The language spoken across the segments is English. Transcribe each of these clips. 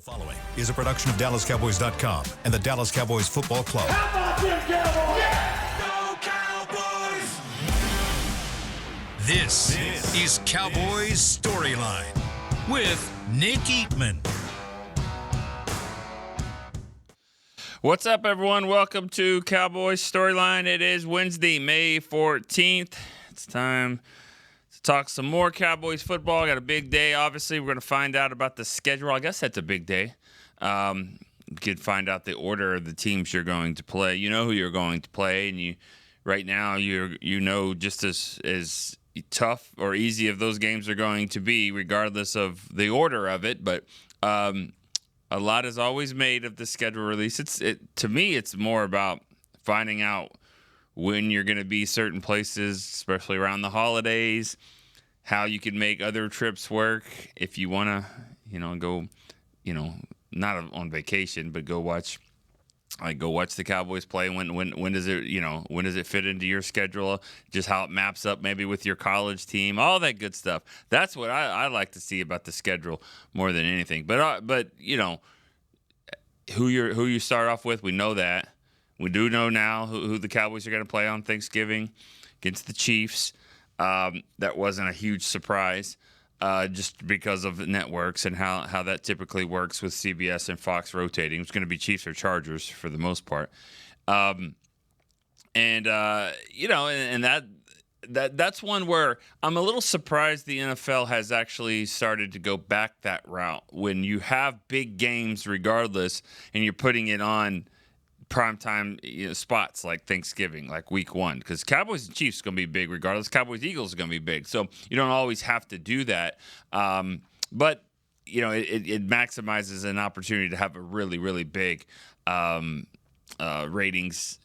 Following is a production of DallasCowboys.com and the Dallas Cowboys Football Club. How about them Cowboys? Yeah! Go Cowboys! This is Cowboys StoryLine with Nick Eatman. What's up, everyone? Welcome to Cowboys StoryLine. It is Wednesday, May 14th. It's time to talk some more Cowboys football. Got a big day, obviously. We're going to find out about the schedule. I guess that's a big day. You could find out the order of the teams you're going to play. You know who you're going to play, and right now you know just as tough or easy of those games are going to be, regardless of the order of it. But a lot is always made of the schedule release. To me, it's more about finding out when you're going to be certain places, especially around the holidays, how you can make other trips work. If you want to, go, not on vacation, but go watch the Cowboys play. When does it fit into your schedule? Just how it maps up maybe with your college team, all that good stuff. That's what I like to see about the schedule more than anything. But who you start off with, we know that. We do know now who the Cowboys are going to play on Thanksgiving against the Chiefs. That wasn't a huge surprise. Just because of the networks and how that typically works with CBS and Fox rotating. It's going to be Chiefs or Chargers for the most part. That's one where I'm a little surprised the NFL has actually started to go back that route. When you have big games regardless and you're putting it on primetime spots like Thanksgiving, like week 1, because Cowboys and Chiefs is going to be big regardless. Cowboys Eagles are going to be big, so you don't always have to do that. But it maximizes an opportunity to have a really, really big ratings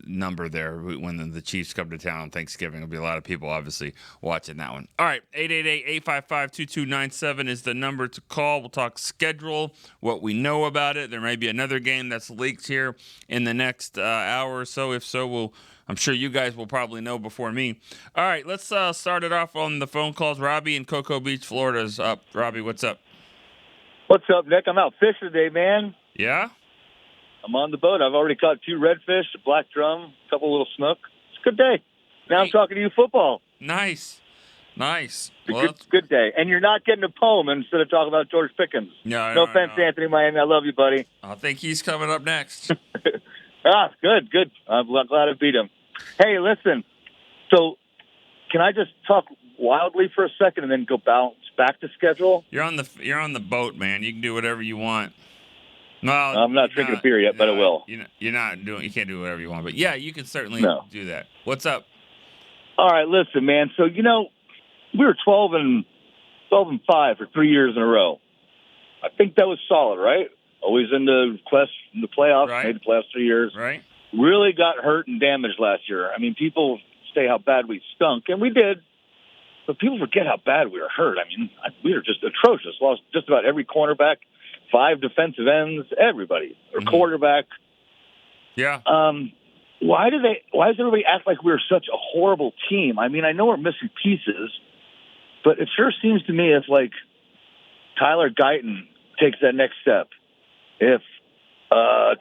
number there when the Chiefs come to town on Thanksgiving. There'll be a lot of people obviously watching that one. All right, 888-855-2297 is the number to call. We'll talk schedule, what we know about it. There may be another game that's leaked here in the next hour or so. If so, I'm sure you guys will probably know before me. All right, let's start it off on the phone calls. Robbie in Cocoa Beach, Florida is up. Robbie, what's up? What's up, Nick? I'm out fishing today, man. Yeah? I'm on the boat. I've already caught 2 redfish, a black drum, a couple little snook. It's a good day. Now I'm talking to you football. Nice. It's a good day. And you're not getting a poem instead of talking about George Pickkins. No offense, Anthony Miami. I love you, buddy. I think he's coming up next. Good. I'm glad I beat him. Hey, listen. So can I just talk wildly for a second and then go bounce back to schedule? You're on the boat, man. You can do whatever you want. No, I'm not drinking a beer yet, but I will. You can't do whatever you want, but yeah, you can certainly do that. What's up? All right, listen, man. So we were 12-5 for 3 years in a row. I think that was solid, right? Always in the playoffs, right. Made the playoffs 3 years. Right. Really got hurt and damaged last year. I mean, people say how bad we stunk, and we did. But people forget how bad we were hurt. I mean, we were just atrocious. Lost just about every cornerback. 5 defensive ends, everybody, or quarterback. Yeah. Why does everybody act like we're such a horrible team? I mean, I know we're missing pieces, but it sure seems to me if Tyler Guyton takes that next step, if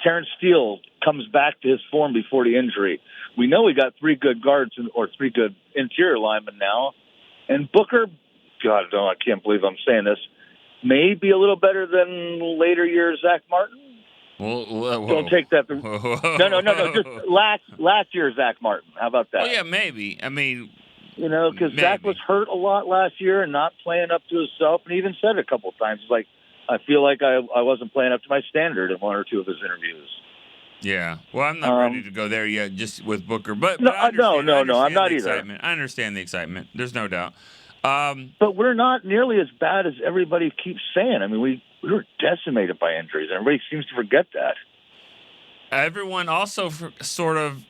Terrence Steele comes back to his form before the injury, we know we got 3 good guards or 3 good interior linemen now, and Booker, God, no, I can't believe I'm saying this, maybe a little better than later years Zach Martin. Whoa. Don't take that. No. Just last year Zach Martin. How about that? Well, yeah, maybe. I mean, because Zach was hurt a lot last year and not playing up to himself, and he even said it a couple of times, like, I feel like I wasn't playing up to my standard in 1 or 2 of his interviews. Yeah. Well, I'm not ready to go there yet, just with Booker. But no, I understand I'm not the either. Excitement. I understand the excitement. There's no doubt. But we're not nearly as bad as everybody keeps saying. I mean, we were decimated by injuries. Everybody seems to forget that. Everyone also sort of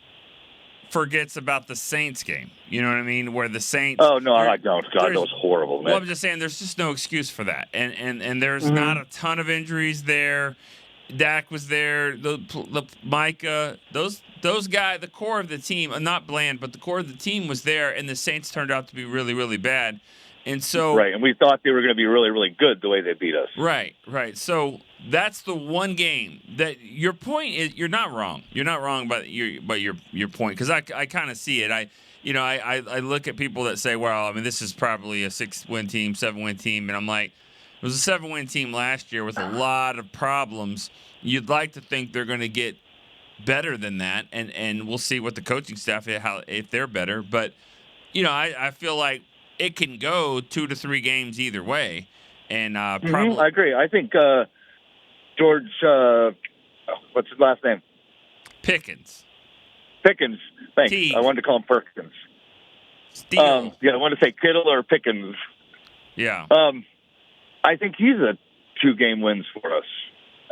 forgets about the Saints game. You know what I mean? Where the Saints. Oh no, I don't. God, that was horrible, man. Well, I'm just saying, there's just no excuse for that, and there's not a ton of injuries there. Dak was there. The Micah, those guys, the core of the team, not Bland, but the core of the team was there, and the Saints turned out to be really, really bad. And so right, and we thought they were going to be really, really good the way they beat us. Right. So that's the one game that your point is. You're not wrong. You're not wrong, but your point, because I kind of see it. I look at people that say, well, I mean, this is probably a 6-win team, 7-win team, and I'm like, it was a 7-win team last year with a lot of problems. You'd like to think they're going to get better than that, and we'll see what the coaching staff if they're better. But I feel like it can go 2 to 3 games either way, and probably I agree. I think George, what's his last name? Pickkins. Pickens. Thanks. T. I wanted to call him Perkins. Steele. I wanted to say Kittle or Pickens. Yeah. I think he's a 2-game wins for us.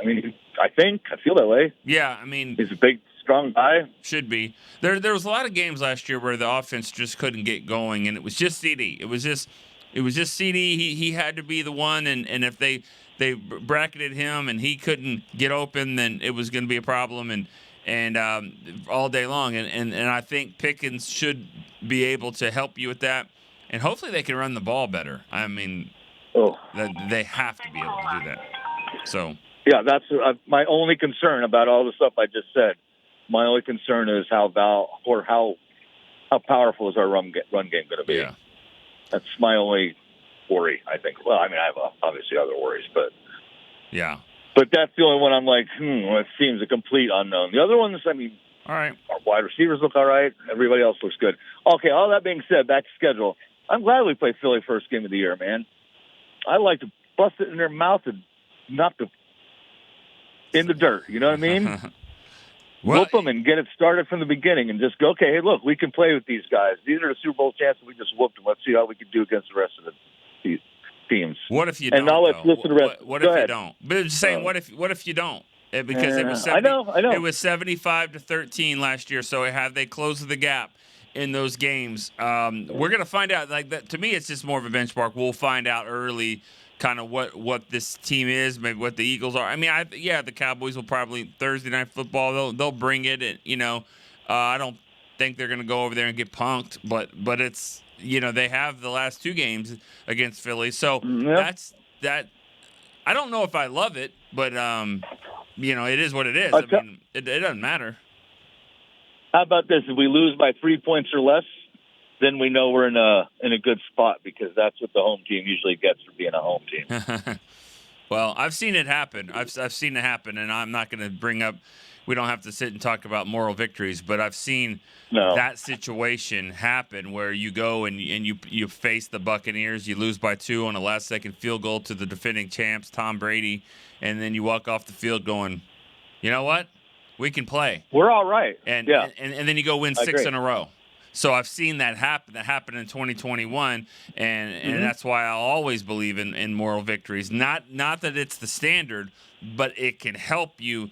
I mean, I feel that way. Yeah, I mean, He's a big, strong guy. should be. There was a lot of games last year where the offense just couldn't get going, and it was just CD. It was just CD. He had to be the one, and if they bracketed him and he couldn't get open, then it was going to be a problem, and all day long. And I think Pickens should be able to help you with that, and hopefully they can run the ball better. I mean, they have to be able to do that. So. Yeah, that's my only concern about all the stuff I just said. My only concern is how powerful is our run game going to be. Yeah. That's my only worry, I think. Well, I mean, I have obviously other worries, but yeah. But that's the only one I'm like, it seems a complete unknown. The other ones, I mean, all right. Our wide receivers look all right. Everybody else looks good. Okay, all that being said, back to schedule. I'm glad we played Philly first game of the year, man. I like to bust it in their mouth and knock the in the dirt. You know what I mean? Whoop them and get it started from the beginning and just go, okay, hey, look, we can play with these guys. These are the Super Bowl chances. We just whooped them. Let's see how we can do against the rest of the teams. What if you don't? And now let's listen to the rest. What if you don't? But just saying, what if you don't? Because it was 70, I know. It was 75-13 last year. So have they closed the gap in those games? We're gonna find out. Like that, to me, it's just more of a benchmark. We'll find out early, kind of what this team is, maybe what the Eagles are. I mean, the Cowboys will probably Thursday Night Football. They'll bring it. And, I don't think they're gonna go over there and get punked. But it's they have the last 2 games against Philly. So that's that. I don't know if I love it, but it is what it is. I mean, it doesn't matter. How about this? If we lose by 3 points or less, then we know we're in a good spot because that's what the home team usually gets for being a home team. Well, I've seen it happen. I've seen it happen, and I'm not going to bring up. We don't have to sit and talk about moral victories, but I've seen that situation happen where you go and you face the Buccaneers, you lose by 2 on a last-second field goal to the defending champs, Tom Brady, and then you walk off the field going, you know what? We can play. We're all right. And then you go win 6 in a row. So I've seen that happen. That happened in 2021, and that's why I'll always believe in moral victories. Not that it's the standard, but it can help you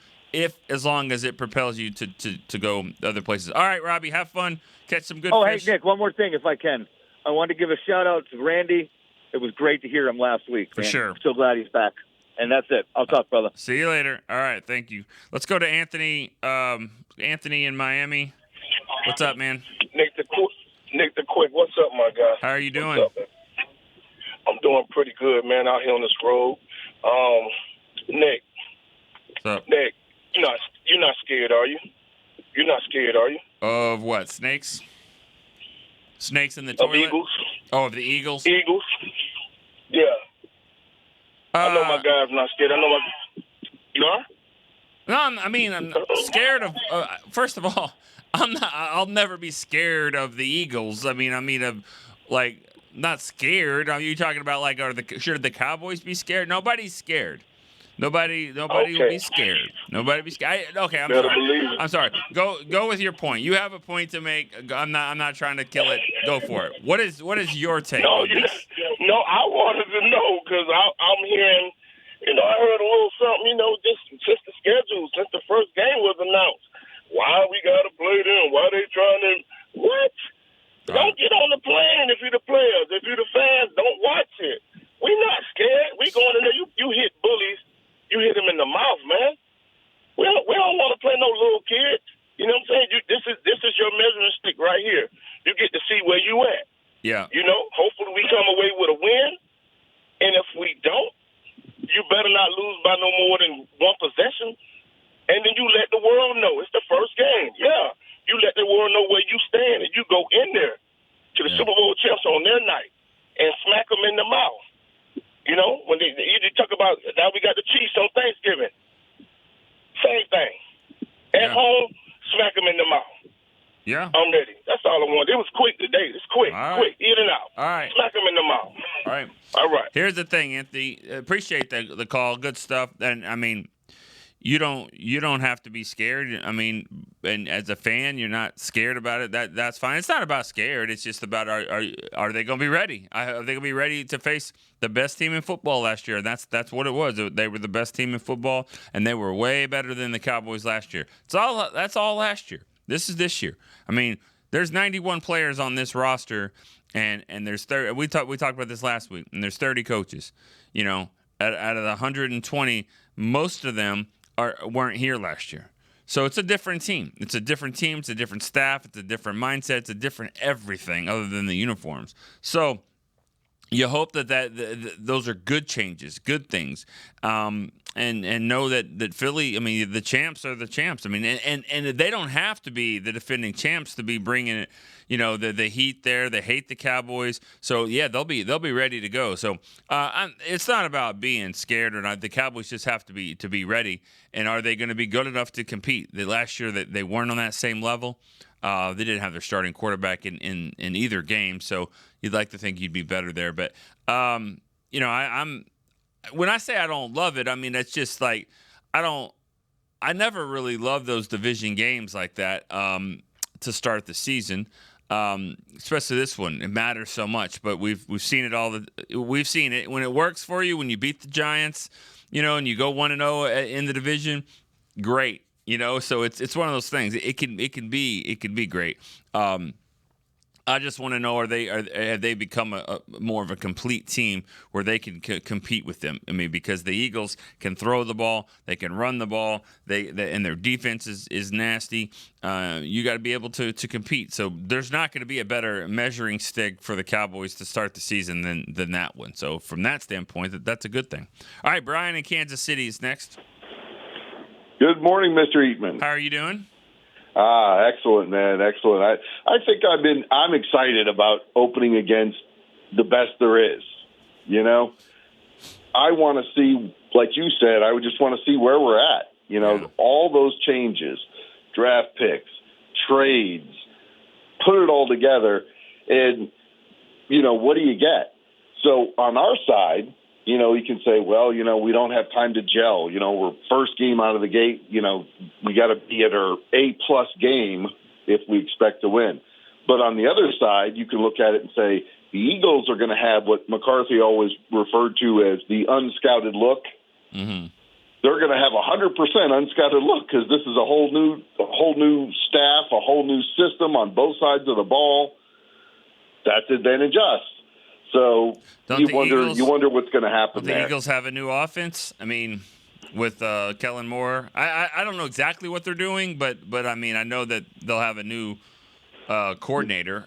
as long as it propels you to go other places. All right, Robbie, have fun. Catch some good fish. Hey, Nick, one more thing if I can. I wanted to give a shout-out to Randy. It was great to hear him last week. For sure. I'm so glad he's back. And that's it. I'll talk, brother. See you later. All right, thank you. Let's go to Anthony. Anthony in Miami. What's up, man? Nick the Quick. What's up, my guy? How are you doing? What's up, man? I'm doing pretty good, man, out here on this road. Nick. What's up? Nick, you're not scared, are you? You're not scared, are you? Of what? Snakes? Snakes in the toilet? Of Eagles. Oh, of the Eagles? Eagles. Yeah. I know my guy's not scared. I know you are? No, I'm scared of. First of all, I'll never be scared of the Eagles. Not scared. Are you talking about should the Cowboys be scared? Nobody's scared. Nobody will be scared. Nobody be scared. I'm sorry. Go with your point. You have a point to make. I'm not trying to kill it. Go for it. What is your take on this? No, I wanted to know because I'm hearing. I heard a little something. Just the schedule since the first game was announced. Why we gotta play them? Why they trying to what? Don't get on the plane if you're the players. If you're the fans, don't watch it. We're not scared. We going in there. You hit bullies. You hit them in the mouth, man. We don't want to play no little kids. You know what I'm saying? This is your measuring stick right here. You get to see where you at. Yeah. Hopefully we come away with a better not lose by no more than one possession. And then you let the world know it's the first game. Yeah, you let the world know where you stand, and you go in there to the Super Bowl champs on their night and smack them in the mouth. You know, when they talk about now we got the Chiefs on Thanksgiving. Same thing. At home, smack them in the mouth. Yeah. I'm ready. That's all I want. It was quick today. It's quick. All right. Quick. In and out. All right. Smack them in the mouth. All right. All right. Here's the thing, Anthony. Appreciate the call. Good stuff. And, I mean, you don't have to be scared. I mean, and as a fan, you're not scared about it. That's fine. It's not about scared. It's just about are they going to be ready? Are they going to be ready to face the best team in football last year? And that's what it was. They were the best team in football, and they were way better than the Cowboys last year. That's all last year. This is this year. I mean, there's 91 players on this roster, and there's 30. We talked about this last week, and there's 30 coaches. You know, out of the 120, most of them weren't here last year. So it's a different team. It's a different team. It's a different staff. It's a different mindset. It's a different everything other than the uniforms. So you hope that those are good changes, good things, and know that Philly. I mean, the champs are the champs. I mean, and they don't have to be the defending champs to be bringing it. You know, the heat there. They hate the Cowboys, so yeah, they'll be ready to go. So it's not about being scared or not. The Cowboys just have to be ready. And are they going to be good enough to compete? The last year that they weren't on that same level. They didn't have their starting quarterback in either game, so you'd like to think you'd be better there. But you know, I'm when I say I don't love it, I mean it's just like I never really loved those division games like that to start the season, especially this one. It matters so much, but we've seen it all. We've seen it when it works for you, when you beat the Giants, you know, and you go 1-0 in the division, great. You know, so it's one of those things. It can be great. I just want to know have they become a more of a complete team where they can compete with them? I mean, because the Eagles can throw the ball, they can run the ball, and their defense is nasty. You got to be able to compete. So there's not going to be a better measuring stick for the Cowboys to start the season than that one. So from that standpoint, that's a good thing. All right, Brian in Kansas City is next. Good morning, Mr. Eatman. How are you doing? Excellent, man. Excellent. I think I'm excited about opening against the best there is. You know, I want to see, like you said, I would just want to see where we're at. You know, all those changes, draft picks, trades, put it all together, and, you know, what do you get? So on our side, you know, you can say, well, you know, we don't have time to gel. You know, we're first game out of the gate. You know, we got to be at our A-plus game if we expect to win. But on the other side, you can look at it and say the Eagles are going to have what McCarthy always referred to as the unscouted look. Mm-hmm. They're going to have 100% unscouted look because this is a whole new staff, a whole new system on both sides of the ball. That's advantage us. So you wonder what's going to happen there. The Eagles have a new offense. I mean, with Kellen Moore, I don't know exactly what they're doing, but I mean I know that they'll have a new coordinator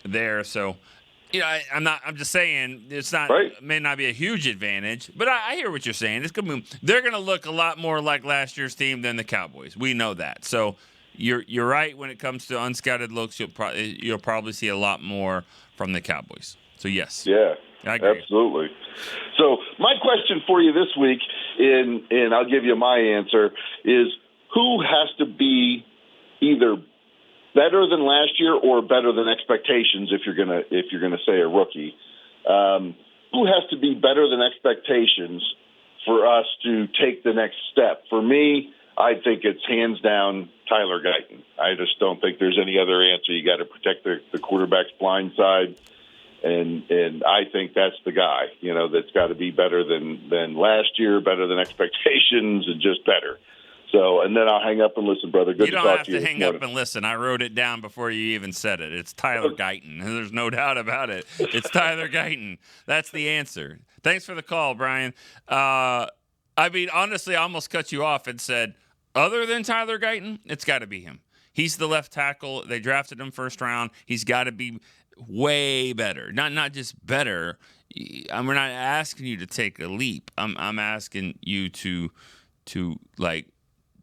there. So you know, I'm just saying it's not may not be a huge advantage, but I hear what you're saying. It's gonna be, they're going to look a lot more like last year's team than the Cowboys. We know that. So you're right when it comes to unscouted looks. You'll probably see a lot more from the Cowboys. So, yes. Yeah, I agree. Absolutely. So my question for you this week, and I'll give you my answer, is who has to be either better than last year or better than expectations if you're gonna say a rookie? Who has to be better than expectations for us to take the next step? For me, I think it's hands down Tyler Guyton. I just don't think there's any other answer. You got to protect the quarterback's blind side. And I think that's the guy, you know, that's got to be better than last year, better than expectations, and just better. So, and then I'll hang up and listen, brother. Good to talk to you. You don't have to hang up and listen. I wrote it down before you even said it. It's Tyler Guyton. There's no doubt about it. It's Tyler Guyton. That's the answer. Thanks for the call, Brian. I mean, honestly, I almost cut you off and said, other than Tyler Guyton, it's got to be him. He's the left tackle. They drafted him first round. He's got to be way better. Not just better. I'm not asking you to take a leap. I'm asking you to like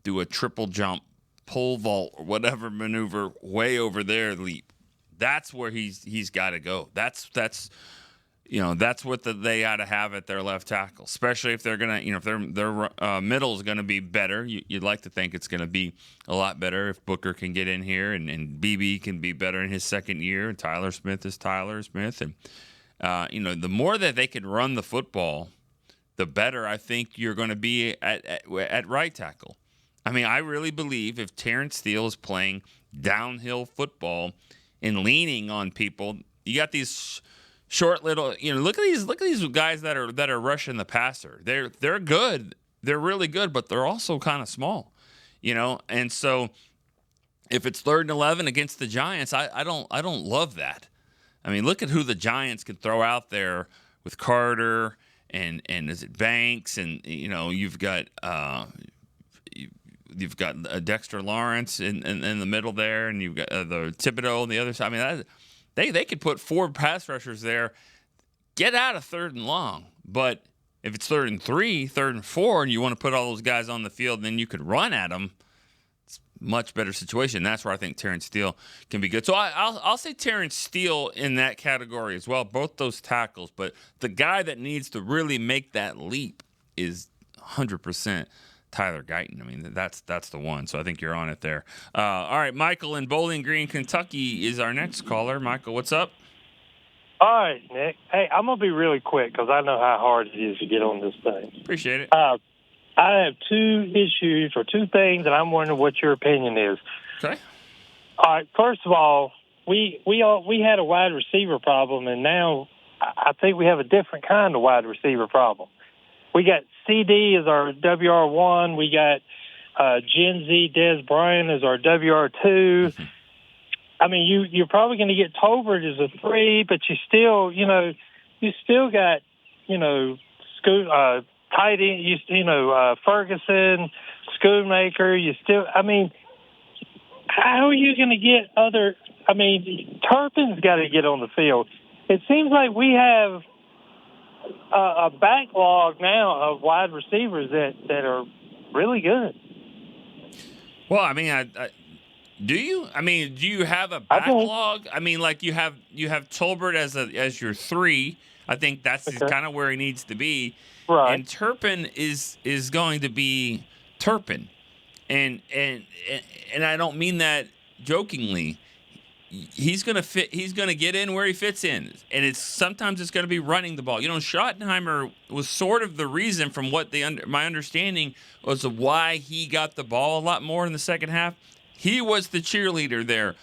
do a triple jump, pole vault, or whatever maneuver way over there leap. That's where he's got to go. That's what they got to have at their left tackle, especially if they're gonna, if their middle is gonna be better. You'd like to think it's gonna be a lot better if Booker can get in here and BB can be better in his second year. And Tyler Smith is Tyler Smith, and the more that they can run the football, the better I think you're going to be at right tackle. I mean, I really believe if Terrence Steele is playing downhill football and leaning on people, you got these short little, look at these guys that are rushing the passer. They're good. They're really good, but they're also kind of small, And so if it's 3rd and 11 against the Giants, I don't love that. I mean, look at who the Giants can throw out there with Carter and is it Banks, and you've got Dexter Lawrence in the middle there, and you've got the Thibodeau on the other side. I mean, they could put 4 pass rushers there, get out of 3rd and long. But if it's 3rd and 3, 3rd and 4, and you want to put all those guys on the field, then you could run at them. It's a much better situation. That's where I think Terrence Steele can be good. So I'll say Terrence Steele in that category as well, both those tackles. But the guy that needs to really make that leap is 100% Tyler Guyton. I mean, that's the one. So I think you're on it there. All right, Michael in Bowling Green, Kentucky is our next caller. Michael, what's up? All right, Nick. Hey, I'm going to be really quick because I know how hard it is to get on this thing. Appreciate it. I have 2 issues or 2 things, and I'm wondering what your opinion is. Okay. All right, first of all, we had a wide receiver problem, and now I think we have a different kind of wide receiver problem. We got CD as our WR1. We got Gen Z Des Bryant as our WR2. I mean, you're probably going to get Tolbert as a 3, but you still got, tight end, Ferguson, Schoonmaker. How are you going to get other? I mean, Turpin's got to get on the field. It seems like we have a backlog now of wide receivers that are really good. Well, I mean, do you? I mean, do you have a backlog? I mean, like you have Tolbert as your 3. I think that's kind of where he needs to be. Right. And Turpin is going to be Turpin, and I don't mean that jokingly. He's going to fit. He's going to get in where he fits in, and sometimes it's going to be running the ball. Schottenheimer was sort of the reason, from what my understanding was, of why he got the ball a lot more in the second half. He was the cheerleader there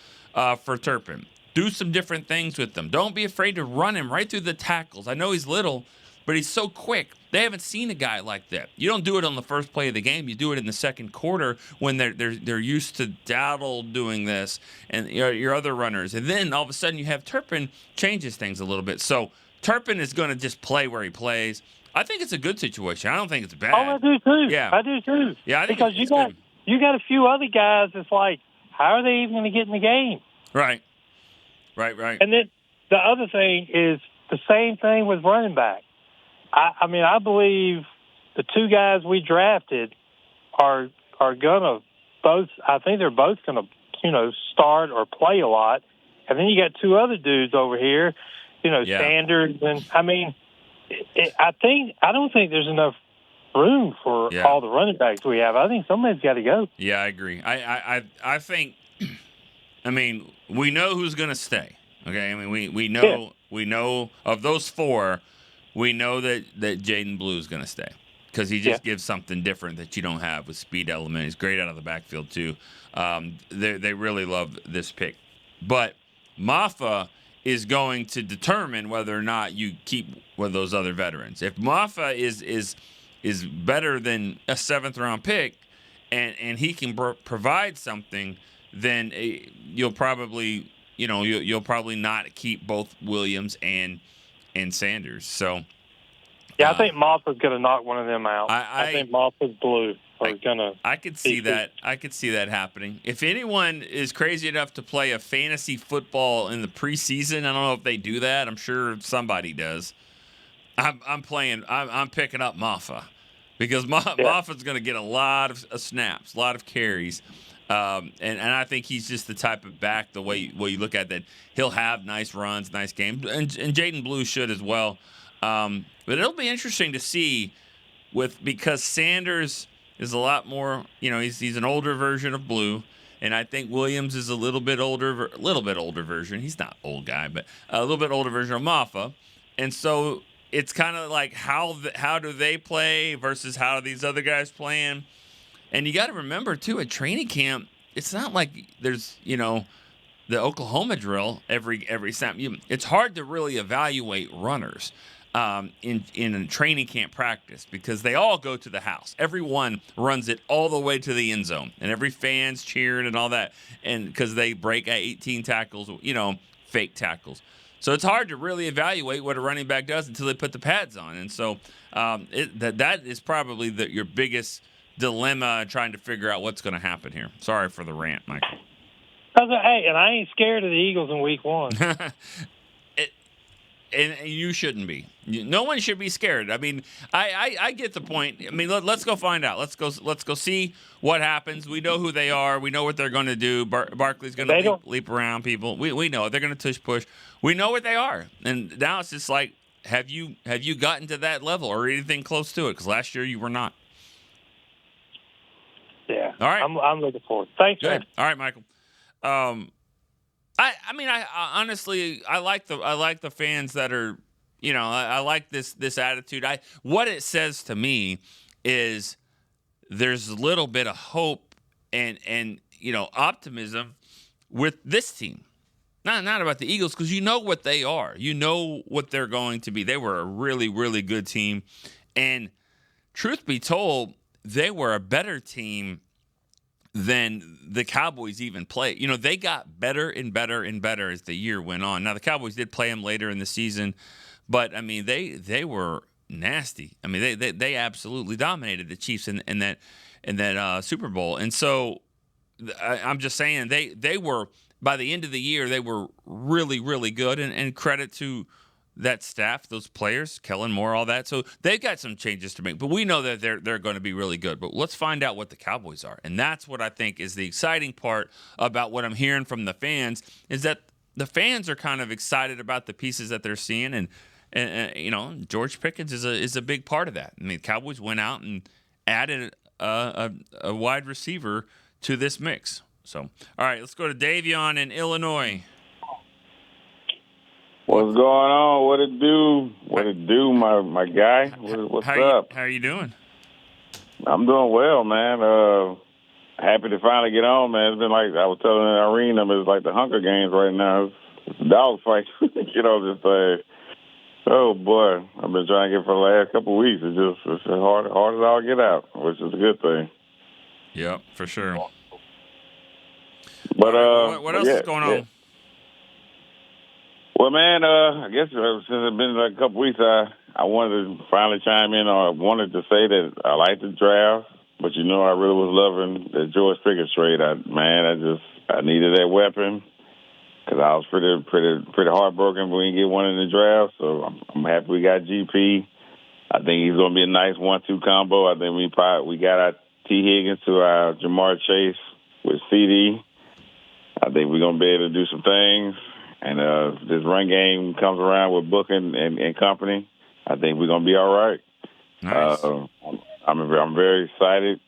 for Turpin. Do some different things with them. Don't be afraid to run him right through the tackles. I know he's little, but he's so quick. They haven't seen a guy like that. You don't do it on the first play of the game. You do it in the second quarter when they're used to Dowdle doing this and your other runners. And then all of a sudden you have Turpin changes things a little bit. So Turpin is going to just play where he plays. I think it's a good situation. I don't think it's bad. Oh, I do too. Yeah, I do too. Yeah, I think because it's good. You got a few other guys that's like, how are they even going to get in the game? Right. And then the other thing is the same thing with running back. I mean, I believe the 2 guys we drafted are gonna both. I think they're both gonna, start or play a lot. And then you got 2 other dudes over here, Sanders. And I mean, I don't think there's enough room for all the running backs we have. I think somebody's got to go. Yeah, I agree. I think. I mean, we know who's going to stay. Okay, I mean, we know of those 4. We know that Jaden Blue is going to stay because he just gives something different that you don't have with speed element. He's great out of the backfield too. They really love this pick, but Maffa is going to determine whether or not you keep with those other veterans. If Maffa is better than a 7th-round pick, and he can provide something, then you'll probably not keep both Williams and Sanders. So I think Moffa's going to knock one of them out. I think Moffa's Blue are going to. I could see that. I could see that happening. If anyone is crazy enough to play a fantasy football in the preseason, I don't know if they do that. I'm sure somebody does. I'm picking up Maffa because Maffa's going to get a lot of snaps, a lot of carries. And I think he's just the type of back, the way you look at that, he'll have nice runs, nice games, and Jaden Blue should as well. But it'll be interesting to see because Sanders is a lot more, he's an older version of Blue, and I think Williams is a little bit older version. He's not old guy, but a little bit older version of Maffa, and so it's kind of like how do they play versus how are these other guys playing. And you got to remember, too, at training camp, it's not like there's, the Oklahoma drill every snap. It's hard to really evaluate runners in a training camp practice because they all go to the house. Everyone runs it all the way to the end zone, and every fan's cheering and all that, and because they break 18 tackles, fake tackles. So it's hard to really evaluate what a running back does until they put the pads on. And so that is probably your biggest dilemma trying to figure out what's going to happen here. Sorry for the rant, Michael. Hey, and I ain't scared of the Eagles in week 1. And you shouldn't be. No one should be scared. I mean, I get the point. I mean, let's go find out. Let's go see what happens. We know who they are. We know what they're going to do. Barkley's going to leap around people. We know they're going to tush push. We know what they are. And now it's just like, have you gotten to that level or anything close to it? Because last year you were not. Yeah. All right. I'm looking forward. Thanks, man. All right, Michael. I honestly like the fans that are, I like this attitude. What it says to me is there's a little bit of hope and optimism with this team. Not about the Eagles, because you know what they are. You know what they're going to be. They were a really, really good team. And truth be told, they were a better team than the Cowboys even played. They got better and better and better as the year went on. Now, the Cowboys did play them later in the season, but, I mean, they were nasty. I mean, they absolutely dominated the Chiefs in that Super Bowl. And so I'm just saying they were, by the end of the year, they were really, really good, and credit to that staff, those players, Kellen Moore, all that. So they've got some changes to make, but we know that they're going to be really good. But let's find out what the Cowboys are. And that's what I think is the exciting part about what I'm hearing from the fans, is that the fans are kind of excited about the pieces that they're seeing. And George Pickkins is a big part of that. I mean, the Cowboys went out and added a wide receiver to this mix. So, all right, let's go to Davon in Illinois. What's going on? What it do, my guy? What's up? How are you doing? I'm doing well, man. Happy to finally get on, man. It's been like I was telling Irene, it's like the Hunger Games right now. It's a dog fight, oh boy, I've been trying to get for the last couple of weeks. It's hard as all get out, which is a good thing. Yeah, for sure. But what else is going on? Yeah. Well, man, I guess since it's been like a couple weeks, I wanted to finally chime in. Or I wanted to say that I like the draft, but I really was loving the George Pickens trade. I needed that weapon because I was pretty heartbroken when we didn't get one in the draft. So I'm happy we got GP. I think he's going to be a nice 1-2 combo. I think we got our T. Higgins to our Jamar Chase with CD. I think we're going to be able to do some things. And this run game comes around with Booking and company, I think we're going to be all right. Nice. I'm very excited.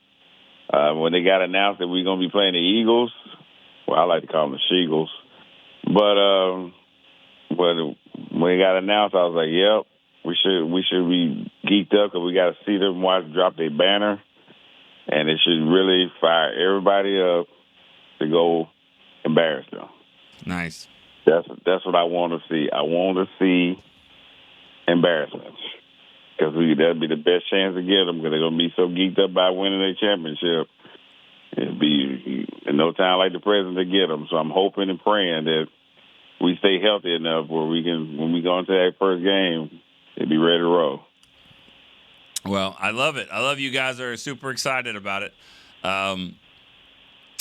When they got announced that we're going to be playing the Eagles, well, I like to call them the Sheagles. But when it got announced, I was like, yep, we should be geeked up because we got to see them drop their banner. And it should really fire everybody up to go embarrass them. Nice. That's what I want to see. I want to see embarrassment because that'd be the best chance to get them because they're going to be so geeked up by winning their championship. It'd be in no time like the present to get them. So I'm hoping and praying that we stay healthy enough where we can, when we go into that first game, it'd be ready to roll. Well, I love it. I love you guys are super excited about it.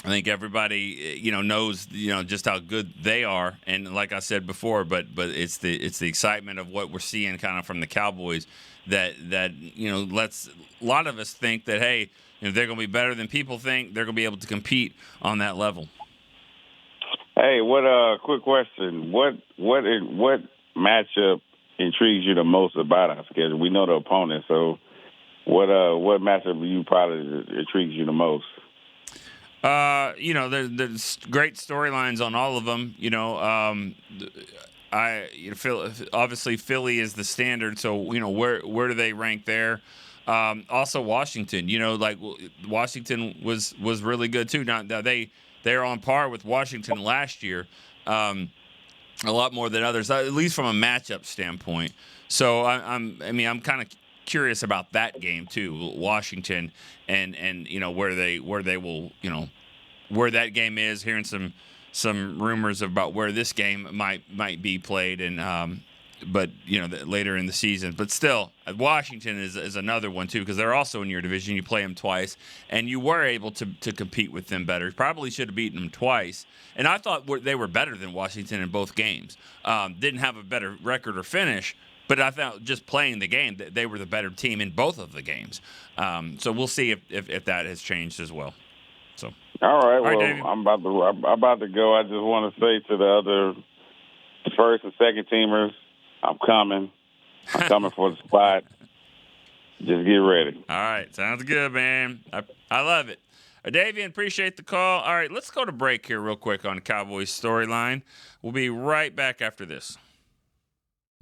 I think everybody, knows, just how good they are, and like I said before, but it's the excitement of what we're seeing kind of from the Cowboys that lets a lot of us think that, hey, they're going to be better than people think. They're going to be able to compete on that level. Hey, quick question? What matchup intrigues you the most about our schedule? We know the opponent, so what matchup you probably intrigues you the most? There's great storylines on all of them. Obviously Philly is the standard, so where do they rank there? Also Washington, Washington was really good too. Now they're on par with Washington last year, a lot more than others, at least from a matchup standpoint. So I'm kind of curious about that game too, Washington, and where they will, where that game is. Hearing some rumors about where this game might be played, and but later in the season. But still, Washington is another one too, because they're also in your division. You play them twice, and you were able to compete with them better. Probably should have beaten them twice. And I thought they were better than Washington in both games. Didn't have a better record or finish, but I thought just playing the game, they were the better team in both of the games. So we'll see if that has changed as well. So all right, well, Davey. I'm about to go. I just want to say to the other first and second teamers, I'm coming for the spot. Just get ready. All right, sounds good, man. I love it. Davon, appreciate the call. All right, let's go to break here real quick on Cowboys Storyline. We'll be right back after this.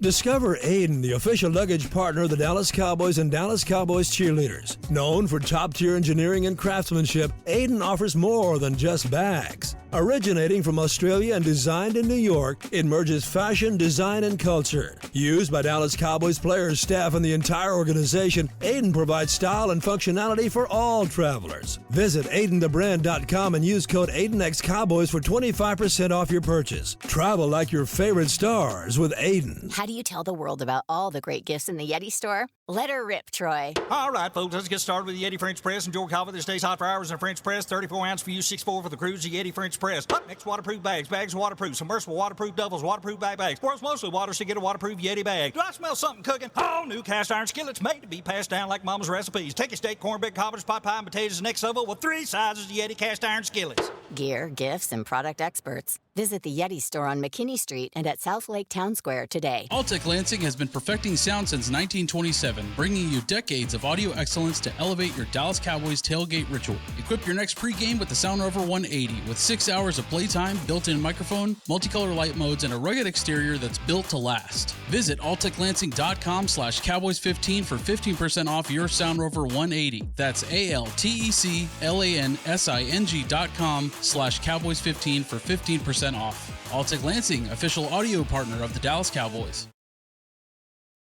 Discover Aiden, the official luggage partner of the Dallas Cowboys and Dallas Cowboys cheerleaders. Known for top-tier engineering and craftsmanship, Aiden offers more than just bags. Originating from Australia and designed in New York, it merges fashion, design, and culture. Used by Dallas Cowboys players, staff, and the entire organization, Aiden provides style and functionality for all travelers. Visit AidenTheBrand.com and use code AidenXCowboys for 25% off your purchase. Travel like your favorite stars with Aiden. How do you tell the world about all the great gifts in the Yeti store? Let her rip, Troy. All right, folks, let's get started with the Yeti French Press. Enjoy coffee that stays hot for hours in a French press. 34 ounce for you, 6'4" for the cruise. The Yeti French Press. Hot mix waterproof bags. Bags waterproof. Submersible waterproof doubles. Waterproof backpacks. World's mostly water, so get a waterproof Yeti bag. Do I smell something cooking? Oh, new cast iron skillets made to be passed down like Mama's recipes. Take a steak, cornbread, cobbler's pot pie, and potatoes, and next level with 3 sizes of Yeti cast iron skillets. Gear, gifts, and product experts. Visit the Yeti store on McKinney Street and at South Lake Town Square today. Altec Lansing has been perfecting sound since 1927, bringing you decades of audio excellence to elevate your Dallas Cowboys tailgate ritual. Equip your next pregame with the Sound Rover 180 with 6 hours of playtime, built-in microphone, multicolor light modes, and a rugged exterior that's built to last. Visit AltecLansing.com/Cowboys15 for 15% off your Sound Rover 180. That's AltecLansing.com/Cowboys15 for 15% off. Altec Lansing, official audio partner of the Dallas Cowboys.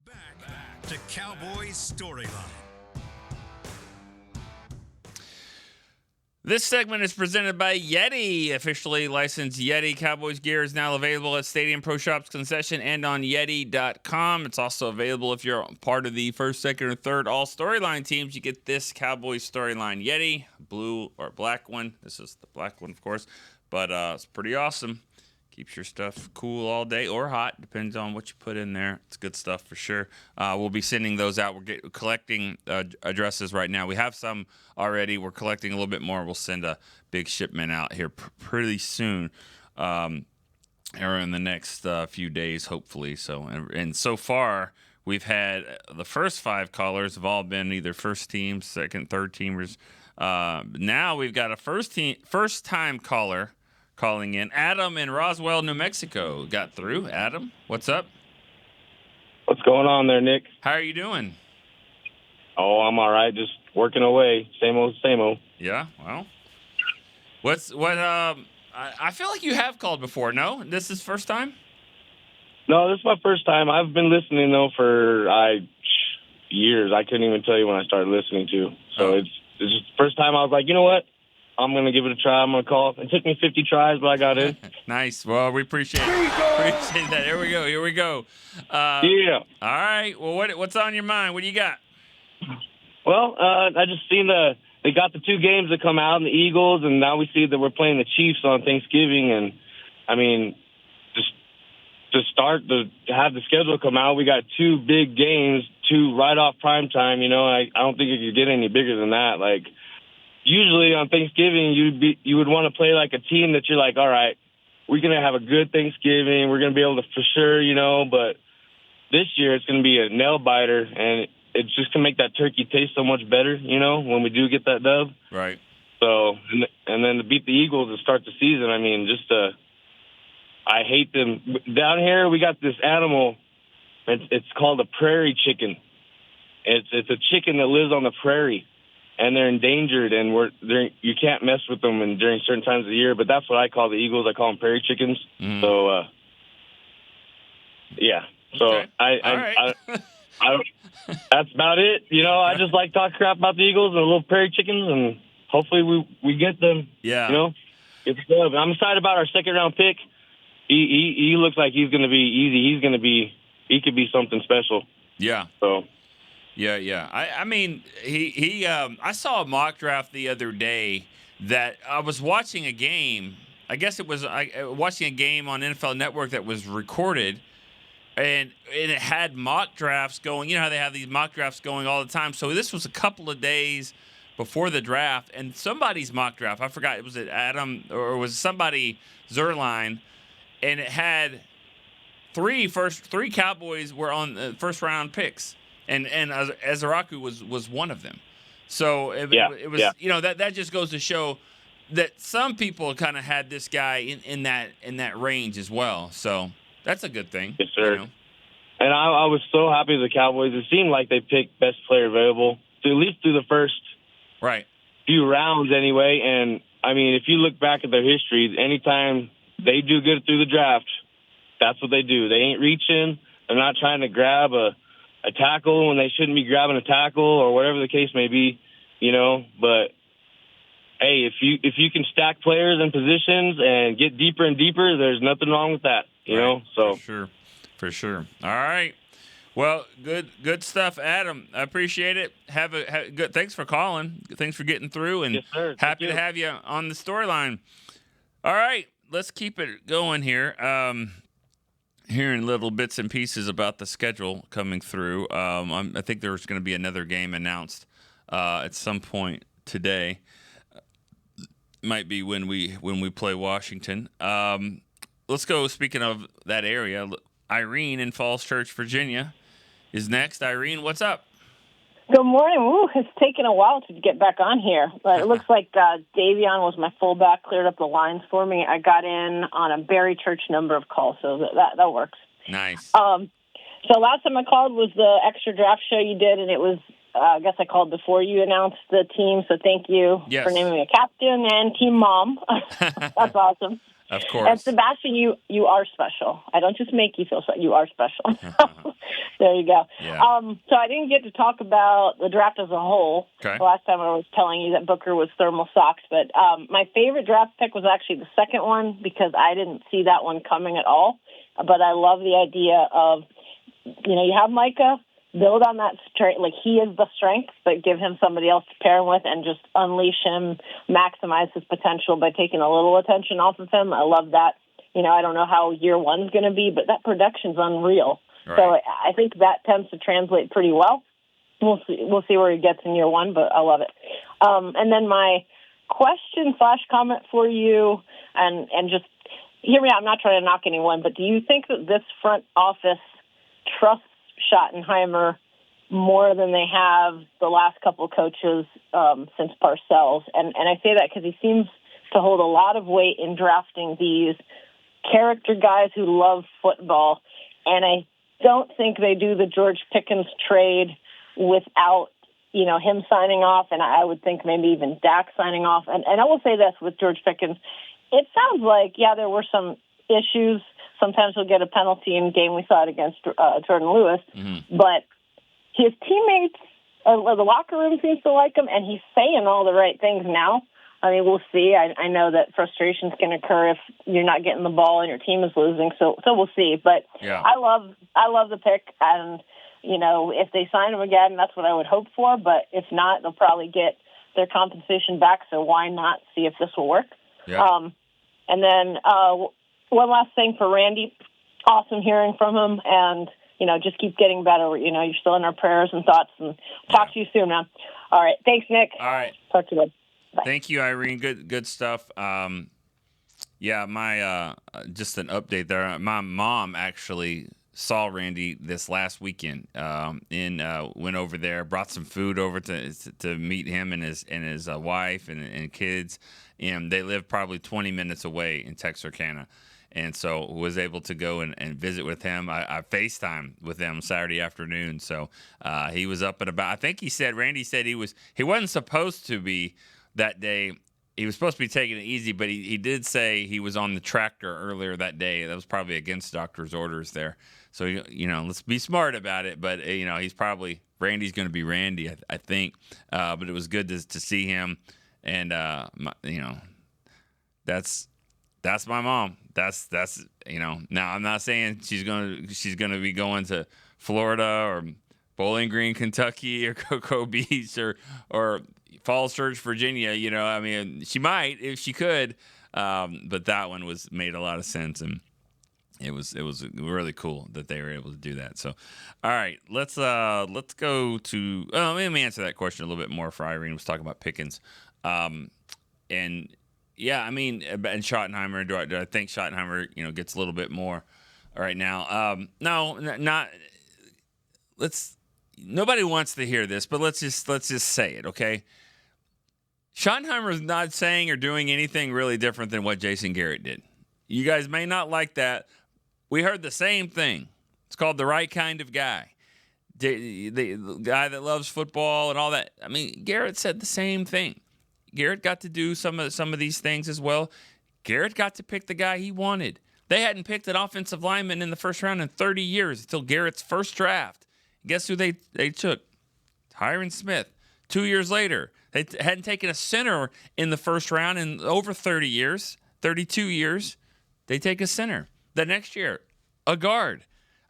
Back to Cowboys Storyline. This segment is presented by Yeti. Officially licensed Yeti Cowboys gear is now available at Stadium Pro Shops concession and on Yeti.com. It's also available if you're part of the first, second, or third all Storyline teams. You get this Cowboys Storyline Yeti, blue or black one. This is the black one, of course, but it's pretty awesome. Keeps your stuff cool all day or hot, depends on what you put in there. It's good stuff for sure. We'll be sending those out. We're collecting addresses right now. We have some already. We're collecting a little bit more. We'll send a big shipment out here pretty soon, or in the next few days, hopefully. And so far, we've had the first 5 callers have all been either first team, second, third teamers. Now we've got a first-time caller calling in. Adam in Roswell, New Mexico got through. Adam, what's up? What's going on there, Nick? How are you doing? Oh, I'm all right. Just working away. Same old, same old. Yeah, well. I feel like you have called before, no? This is first time? No, this is my first time. I've been listening, though, for years. I couldn't even tell you when I started listening to. So it's just the first time I was like, you know what? I'm going to give it a try. I'm going to call. It took me 50 tries, but I got in. Nice. Well, we appreciate it. Appreciate that. Here we go. Yeah. All right. Well, what's on your mind? What do you got? Well, I just seen the they got the 2 games that come out, and the Eagles, and now we see that we're playing the Chiefs on Thanksgiving. And, I mean, just to have the schedule come out, we got 2 big games, 2 right off prime time. You know, I don't think it could get any bigger than that. Like, usually on Thanksgiving, you would want to play like a team that you're like, all right, we're going to have a good Thanksgiving. We're going to be able to for sure, you know, but this year it's going to be a nail biter, and it's just going to make that turkey taste so much better, you know, when we do get that dub. Right. So, and then to beat the Eagles to start the season, I mean, I hate them. Down here, we got this animal. It's called a prairie chicken. It's a chicken that lives on the prairie, and they're endangered, and you can't mess with them during certain times of the year. But that's what I call the Eagles. I call them prairie chickens. Mm. So, yeah. So Okay. I that's about it. You know, I just like talk crap about the Eagles and the little prairie chickens, and hopefully we get them. Yeah. You know, get the dub. I'm excited about our 2nd round pick. He looks like he's going to be easy. He could be something special. Yeah. So. Yeah. I mean, I saw a mock draft the other day that I was watching a game. I guess it was watching a game on NFL Network that was recorded, and it had mock drafts going. You know how they have these mock drafts going all the time. So this was a couple of days before the draft, and somebody's mock draft, I forgot, was it Adam or was somebody StoryLine, and it had 3 Cowboys were on the first round picks. And Azaraku was one of them. So it was you know, that just goes to show that some people kind of had this guy in that range as well. So that's a good thing. Yes, sir. You know? And I was so happy with the Cowboys. It seemed like they picked best player available, at least through the first few rounds anyway. And, I mean, if you look back at their history, anytime they do good through the draft, that's what they do. They ain't reaching. They're not trying to grab a tackle when they shouldn't be grabbing a tackle or whatever the case may be, you know. But, hey, if you can stack players and positions and get deeper and deeper, there's nothing wrong with that, you know. So For sure. All right. Well, good stuff, Adam. I appreciate it. Have a good. Thanks for calling. Thanks for getting through, and yes, sir. happy to have you on the StoryLine. All right, let's keep it going here. Hearing little bits and pieces about the schedule coming through. I think there's going to be another game announced at some point today. Might be when we play Washington. Let's go. Speaking of that area, Irene in Falls Church, Virginia, is next. Irene, what's up? Good morning. Ooh, it's taken a while to get back on here, but it looks like Davon was my fullback, cleared up the lines for me. I got in on a very church number of calls, so that works. Nice. So last time I called was the extra draft show you did, and it was, I guess I called before you announced the team, so thank you for naming me a captain and team mom. That's awesome. Of course. And Sebastian, you are special. I don't just make you feel special. You are special. There you go. Yeah. So I didn't get to talk about the draft as a whole. Okay. Last time I was telling you that Booker was thermal socks. But my favorite draft pick was actually the second one because I didn't see that one coming at all. But I love the idea of, you have Micah, build on that strength. Like, he is the strength, but give him somebody else to pair him with and just unleash him, maximize his potential by taking a little attention off of him. I love that. I don't know how year one's going to be, but that production's unreal. Right. So I think that tends to translate pretty well. We'll see where he gets in year one, but I love it. And then my question/comment for you, and just hear me out. I'm not trying to knock anyone, but do you think that this front office trusts Schottenheimer more than they have the last couple of coaches since Parcells? And I say that because he seems to hold a lot of weight in drafting these character guys who love football. And I don't think they do the George Pickkins trade without, him signing off. And I would think maybe even Dak signing off. And I will say this with George Pickkins. It sounds like, there were some issues. Sometimes he'll get a penalty in game. We saw it against Jordan Lewis. Mm-hmm. But his teammates, the locker room seems to like him, and he's saying all the right things now. I mean, we'll see. I know that frustrations can occur if you're not getting the ball and your team is losing. So we'll see. But yeah. I love the pick, and if they sign him again, that's what I would hope for. But if not, they'll probably get their compensation back, so why not see if this will work? Yeah. And then one last thing for Randy. Awesome hearing from him, and, just keep getting better. You're still in our prayers and thoughts, and talk to you soon, man. All right. Thanks, Nick. All right. Talk to you later. Bye. Thank you, Irene. Good stuff. Yeah, my just an update there. My mom actually saw Randy this last weekend. Went over there, brought some food over to meet him and his wife and kids. And they live probably 20 minutes away in Texarkana. And so was able to go and visit with him. I FaceTimed with him Saturday afternoon. So he was up and about. I think Randy said he wasn't supposed to be that day. He was supposed to be taking it easy, but he did say he was on the tractor earlier that day. That was probably against doctor's orders there. So, let's be smart about it. But, Randy's going to be Randy, I think. But it was good to see him. And, that's my mom. That's now I'm not saying she's going to be going to Florida or Bowling Green, Kentucky, or Cocoa Beach or Falls Church, Virginia. She might if she could, but that one made a lot of sense, and it was really cool that they were able to do that. So, all right, let's go to. Let me answer that question a little bit more. For Irene was talking about Pickkins, and yeah, and Schottenheimer. Do I think Schottenheimer gets a little bit more right now? No, not. Nobody wants to hear this, but let's just say it, okay? Schottenheimer is not saying or doing anything really different than what Jason Garrett did. You guys may not like that. We heard the same thing. It's called the right kind of guy. The guy that loves football and all that. Garrett said the same thing. Garrett got to do some of these things as well. Garrett got to pick the guy he wanted. They hadn't picked an offensive lineman in the first round in 30 years until Garrett's first draft. Guess who they took? Tyron Smith. 2 years later, they hadn't taken a center in the first round in over 30 years, 32 years. They take a center. The next year, a guard.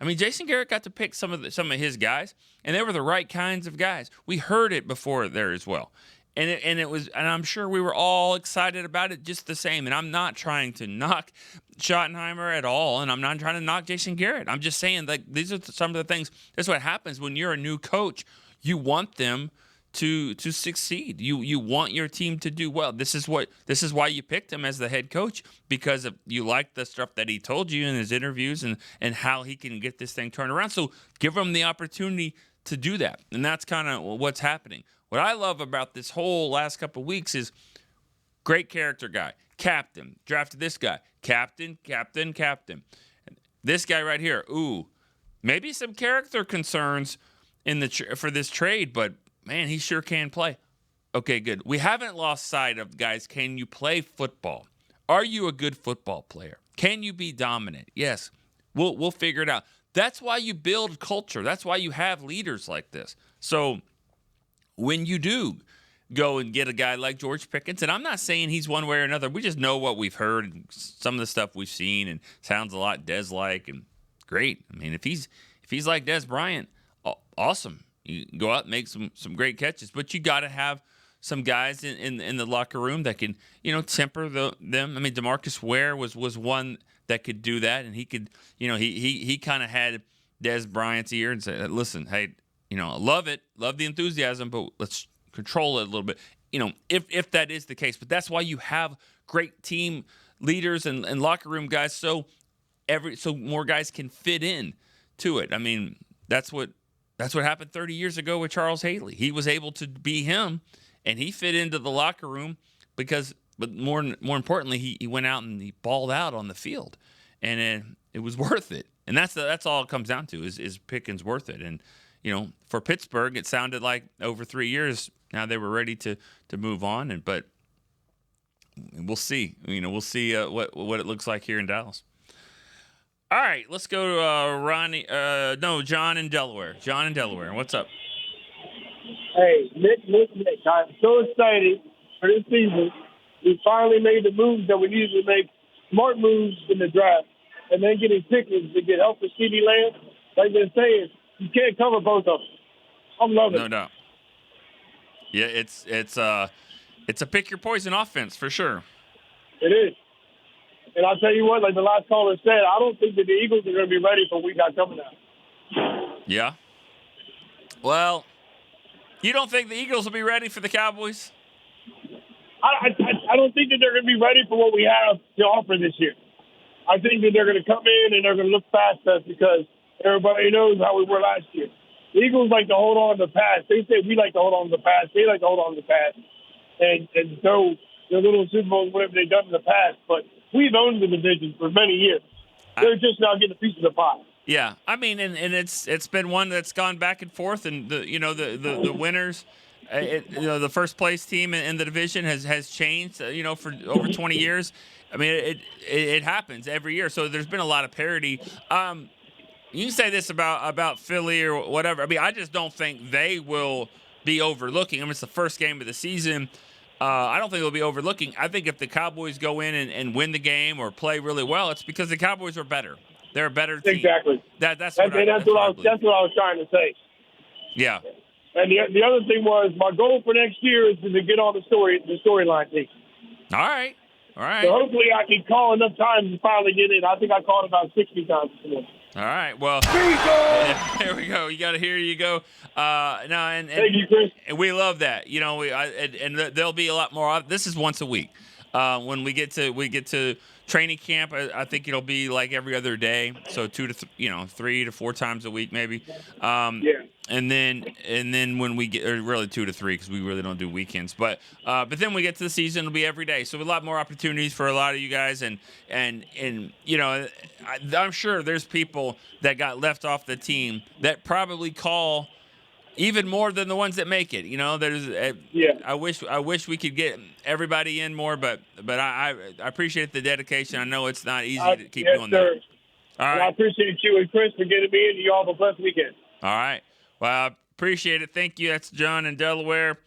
Jason Garrett got to pick some of his guys, and they were the right kinds of guys. We heard it before there as well. And I'm sure we were all excited about it just the same. And I'm not trying to knock Schottenheimer at all, and I'm not trying to knock Jason Garrett. I'm just saying these are some of the things. That's what happens when you're a new coach. You want them to succeed. You want your team to do well. This is why you picked him as the head coach, because you like the stuff that he told you in his interviews and how he can get this thing turned around. So give him the opportunity to do that. And that's kind of what's happening. What I love about this whole last couple of weeks is great character guy, captain, drafted this guy, captain. This guy right here, maybe some character concerns for this trade, but man, he sure can play. Okay, good. We haven't lost sight of, guys, can you play football? Are you a good football player? Can you be dominant? Yes. We'll figure it out. That's why you build culture. That's why you have leaders like this. So when you do go and get a guy like George Pickkins, and I'm not saying he's one way or another. We just know what we've heard and some of the stuff we've seen, and sounds a lot Des-like, and great. If he's like Des Bryant, awesome. You go out and make some great catches, but you got to have some guys in the locker room that can temper them. DeMarcus Ware was one that could do that, and he could he kind of had Des Bryant's ear and said, listen, hey, love the enthusiasm, but let's control it a little bit. If that is the case, but that's why you have great team leaders and locker room guys, so more guys can fit in to it. That's what happened 30 years ago with Charles Haley. He was able to be him, and he fit into the locker room but more importantly, he went out and he balled out on the field, and it was worth it. And that's all it comes down to is Pickkins worth it. And for Pittsburgh, it sounded like over 3 years now they were ready to move on, but we'll see. We'll see what it looks like here in Dallas. All right, let's go to John in Delaware. John in Delaware, what's up? Hey, Nick, I'm so excited for this season. We finally made the moves that we needed to make, smart moves in the draft, and then getting Pickkins to get help for CeeDee Lamb. Like they're saying, you can't cover both of them. I'm loving it. No doubt. Yeah, it's a pick your poison offense for sure. It is. And I'll tell you what, like the last caller said, I don't think that the Eagles are going to be ready for what we got coming out. Yeah. Well, you don't think the Eagles will be ready for the Cowboys? I don't think that they're going to be ready for what we have to offer this year. I think that they're going to come in and they're going to look past us because everybody knows how we were last year. The Eagles like to hold on to the past. They say we like to hold on to the past. They like to hold on to the past and throw their little Super Bowls, whatever they've done in the past. But we've owned the division for many years. They're just now getting a piece of the pie. Yeah, I mean, and it's been one that's gone back and forth, and the winners, the first place team in the division has changed, for over 20 years. I mean, it happens every year, so there's been a lot of parity. You can say this about Philly or whatever. I mean, I just don't think they will be overlooking. I mean, it's the first game of the season. I don't think they'll be overlooking. I think if the Cowboys go in and win the game or play really well, it's because the Cowboys are better. They're a better team. Exactly. That's what I was trying to say. Yeah. And the other thing was my goal for next year is to get on the StoryLine team. All right. So hopefully I can call enough times to finally get in. I think I called about 60 times today. All right. Well, there we go. You got to hear you go. And thank you, Chris. And we love that. And there'll be a lot more. This is once a week. When we get to training camp, I think it'll be like every other day, so 3 to 4 times a week maybe. And then when we get, or really 2 to 3 because we really don't do weekends. But then we get to the season, it'll be every day. So a lot more opportunities for a lot of you guys, and I'm sure there's people that got left off the team that probably call even more than the ones that make it. I wish we could get everybody in more, but I appreciate the dedication. I know it's not easy to keep doing that. All right. I appreciate you and Chris for getting me in. You all have a blessed weekend. All right. Well, I appreciate it. Thank you. That's John in Delaware.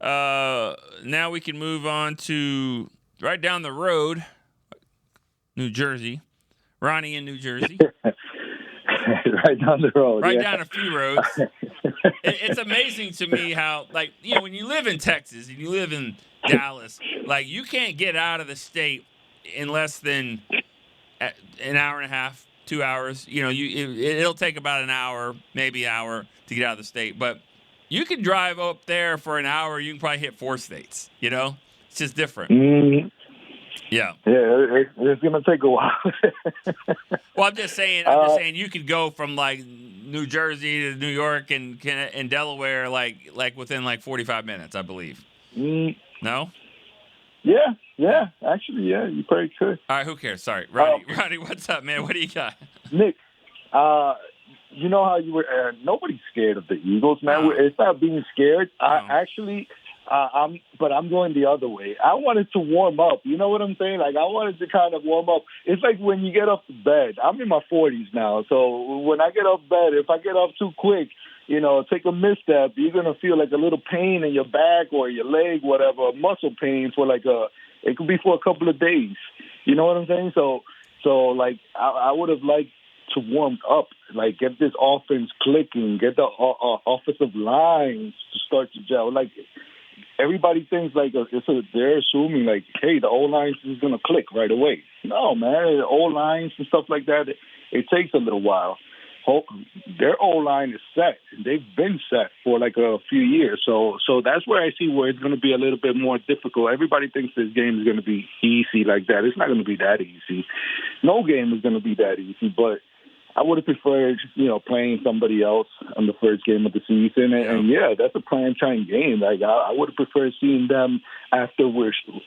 Now we can move on to right down the road, New Jersey. Ronnie in New Jersey. Right down the road. Right down a few roads. It's amazing to me how, when you live in Texas and you live in Dallas, you can't get out of the state in less than an hour and a half, 2 hours. It'll take about an hour, maybe an hour to get out of the state. But you can drive up there for an hour. You can probably hit 4 states. It's just different. Mm-hmm. Yeah. Yeah, it's going to take a while. Well, I'm just saying you could go from New Jersey to New York and Delaware within 45 minutes, I believe. No? Yeah. Actually, yeah, you probably could. All right, who cares? Sorry. Roddy, what's up, man? What do you got? Nick, you know how you were nobody's scared of the Eagles, man. It's not being scared. I'm going the other way. I wanted to warm up. You know what I'm saying? I wanted to kind of warm up. It's like when you get off the bed. I'm in my 40s now, so when I get off bed, if I get off too quick, take a misstep, you're going to feel like a little pain in your back or your leg, whatever, muscle pain for it could be for a couple of days. You know what I'm saying? So I would have liked to warm up, get this offense clicking, get the offensive lines to start to gel. Everybody thinks they're assuming hey, the O-line is going to click right away. No, man, O-lines and stuff like that, it takes a little while. Their O-line is set. They've been set for a few years. So that's where I see where it's going to be a little bit more difficult. Everybody thinks this game is going to be easy like that. It's not going to be that easy. No game is going to be that easy, but I would have preferred, playing somebody else on the first game of the season. And yeah, that's a primetime game. I would have preferred seeing them after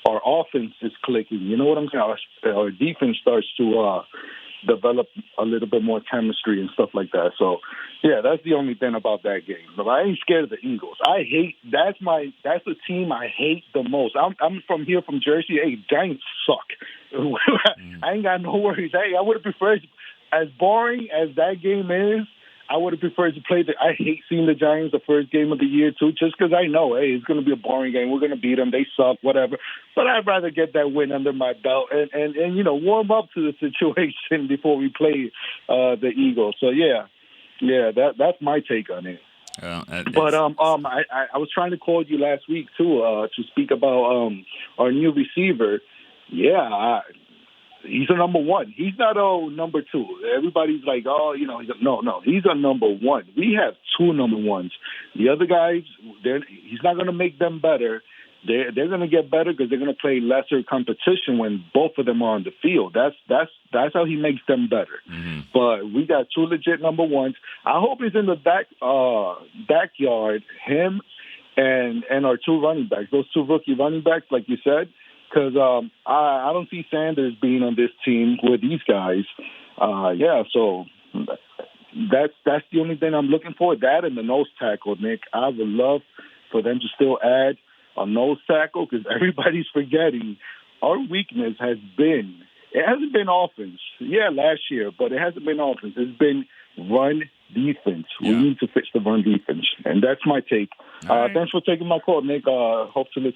our offense is clicking. You know what I'm saying? Our defense starts to develop a little bit more chemistry and stuff like that. So, yeah, that's the only thing about that game. But I ain't scared of the Eagles. That's the team I hate the most. I'm from Jersey. Hey, Giants suck. I ain't got no worries. Hey, I would have preferred, as boring as that game is, I would have preferred to play I hate seeing the Giants the first game of the year, too, just because I know, hey, it's going to be a boring game. We're going to beat them. They suck, whatever. But I'd rather get that win under my belt and warm up to the situation before we play the Eagles. So, yeah, that's my take on it. But I was trying to call you last week too to speak about our new receiver. Yeah, he's a number one. He's not a number two. Everybody's like, oh, you know, no. He's a number one. We have two number ones. The other guys, he's not going to make them better. They're going to get better because they're going to play lesser competition when both of them are on the field. That's how he makes them better. Mm-hmm. But we got two legit number ones. I hope he's in the backyard, him and our two running backs, those two rookie running backs, like you said, because I don't see Sanders being on this team with these guys. So that's the only thing I'm looking for. That and the nose tackle, Nick. I would love for them to still add a nose tackle because everybody's forgetting our weakness hasn't been offense. Yeah, last year, but it hasn't been offense. It's been run defense. Yeah. We need to fix the run defense, and that's my take. Right. Thanks for taking my call, Nick. Hope to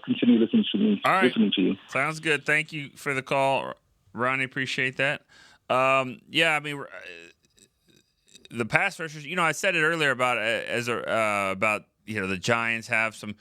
continue listening to me. All right. Listening to you. Sounds good. Thank you for the call, Ronnie. Appreciate that. The pass rushers. You know, I said it earlier about the Giants have some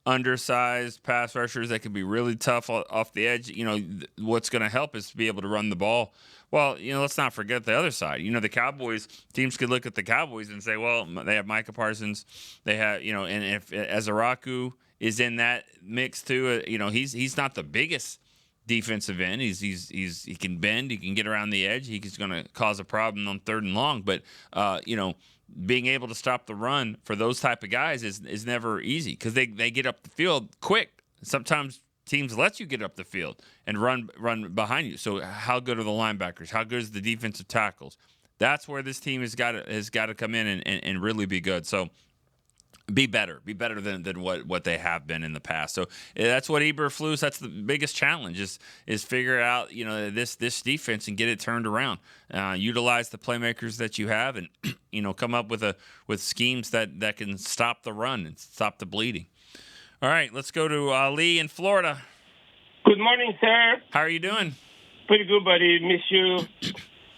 undersized pass rushers that can be really tough off the edge. You know, what's going to help is to be able to run the ball. Well, you know, let's not forget the other side. You know, the Cowboys, teams could look at the Cowboys and say, well, they have Micah Parsons. They have, you know, and if Azaraku is in that mix too, you know, he's not the biggest defensive end. He can bend, he can get around the edge. He's going to cause a problem on 3rd and long. But, being able to stop the run for those type of guys is never easy because they get up the field quick. Sometimes teams let you get up the field and run behind you. So how good are the linebackers? How good is the defensive tackles? That's where this team has got to come in and really be good. So be better than what they have been in the past. So that's what Eberflus. That's the biggest challenge is figure out this defense and get it turned around. Utilize the playmakers that you have, and come up with schemes that can stop the run and stop the bleeding. All right, let's go to Lee in Florida. Good morning, sir. How are you doing? Pretty good, buddy. Miss you.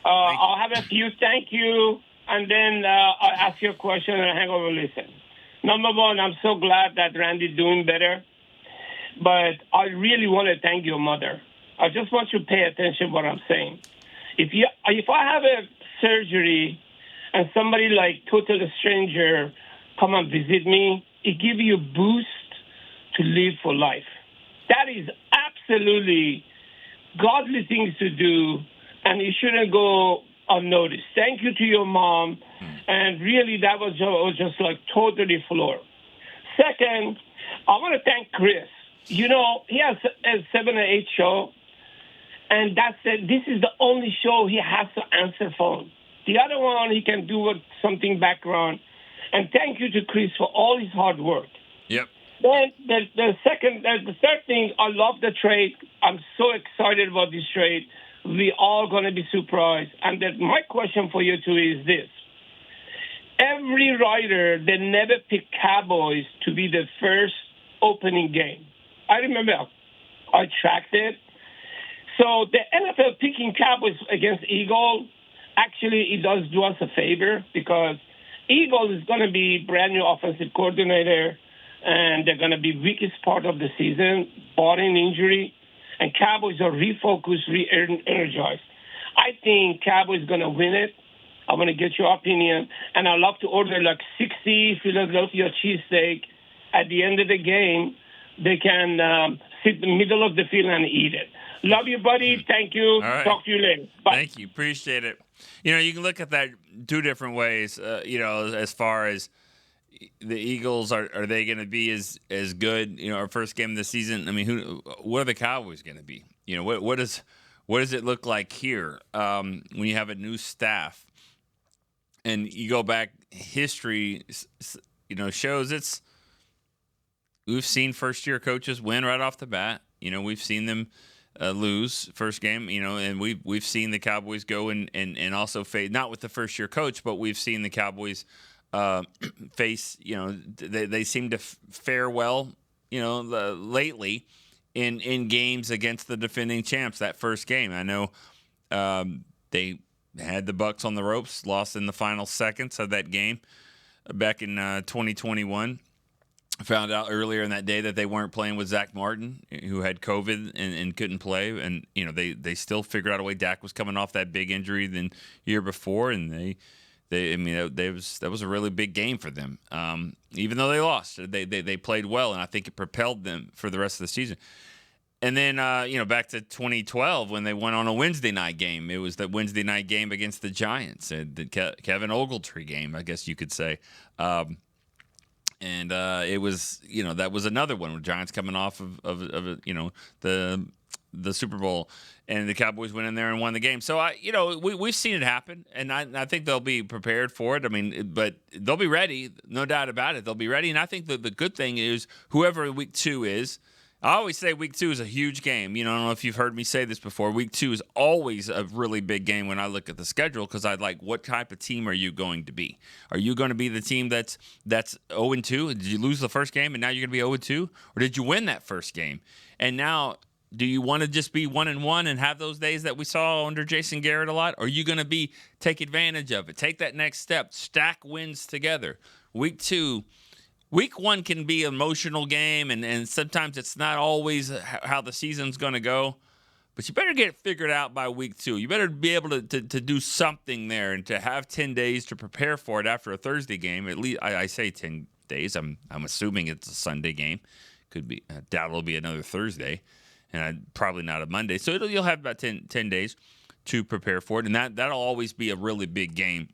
I'll have a few thank you, and then I'll ask you a question and hang over and listen. Number one, I'm so glad that Randy's doing better, but I really want to thank your mother. I just want you to pay attention to what I'm saying. If I have a surgery and somebody like total stranger come and visit me, it gives you a boost to live for life. That is absolutely godly things to do, and it shouldn't go unnoticed. Thank you to your mom, and really that was just like totally floored. Second, I want to thank Chris. He has a 7 or 8 show, and that's it. This is the only show he has to answer phone. The other one he can do with something background. And thank you to Chris for all his hard work. Yep. Then the third thing, I love the trade. I'm so excited about this trade. We all going to be surprised. And my question for you two is this. Every writer, they never pick Cowboys to be the first opening game. I remember I tracked it. So the NFL picking Cowboys against Eagles, actually it does do us a favor because Eagles is going to be brand new offensive coordinator, and they're going to be weakest part of the season, barring injury. And Cowboys are refocused, re-energized. I think Cowboys going to win it. I want to get your opinion. And I'd love to order like 60 Philadelphia cheesesteak. At the end of the game, they can sit in the middle of the field and eat it. Love you, buddy. Thank you. All right. Talk to you later. Bye. Thank you. Appreciate it. You can look at that 2 different ways, as far as the Eagles, are they going to be as good, our first game of the season? I mean, what are the Cowboys going to be? What does it look like here when you have a new staff? And you go back, history, shows we've seen first-year coaches win right off the bat. We've seen them lose first game, and we've seen the Cowboys go and also face, not with the first-year coach, but we've seen the Cowboys face, they seem to fare well, lately in games against the defending champs. That first game, I know they had the Bucs on the ropes, lost in the final seconds of that game. back in 2021. Found out earlier in that day that they weren't playing with Zach Martin, who had COVID and couldn't play. And, they still figured out a way. Dak was coming off that big injury the year before, and that was a really big game for them. Even though they lost, they played well, and I think it propelled them for the rest of the season. And then, back to 2012 when they went on a Wednesday night game. It was the Wednesday night game against the Giants, the Kevin Ogletree game, I guess you could say. And it was, that was another one with Giants coming off of the Super Bowl, and the Cowboys went in there and won the game. So we've seen it happen, and I think they'll be prepared for it. I mean, but they'll be ready, no doubt about it. They'll be ready, and I think the good thing is whoever week 2 is. I always say week 2 is a huge game. I don't know if you've heard me say this before. Week 2 is always a really big game when I look at the schedule, because I like, what type of team are you going to be? Are you going to be the team that's 0-2? Did you lose the first game and now you're going to be 0-2? Or did you win that first game? And now, do you want to just be 1-1 and have those days that we saw under Jason Garrett a lot? Or are you going to take advantage of it? Take that next step. Stack wins together. Week 2. Week 1 can be an emotional game, and sometimes it's not always how the season's going to go. But you better get it figured out by week 2. You better be able to do something there and to have 10 days to prepare for it after a Thursday game. At least I say 10 days. I'm assuming it's a Sunday game. Could be. I doubt it'll be another Thursday, and probably not a Monday. So you'll have about 10 days to prepare for it, and that'll always be a really big game.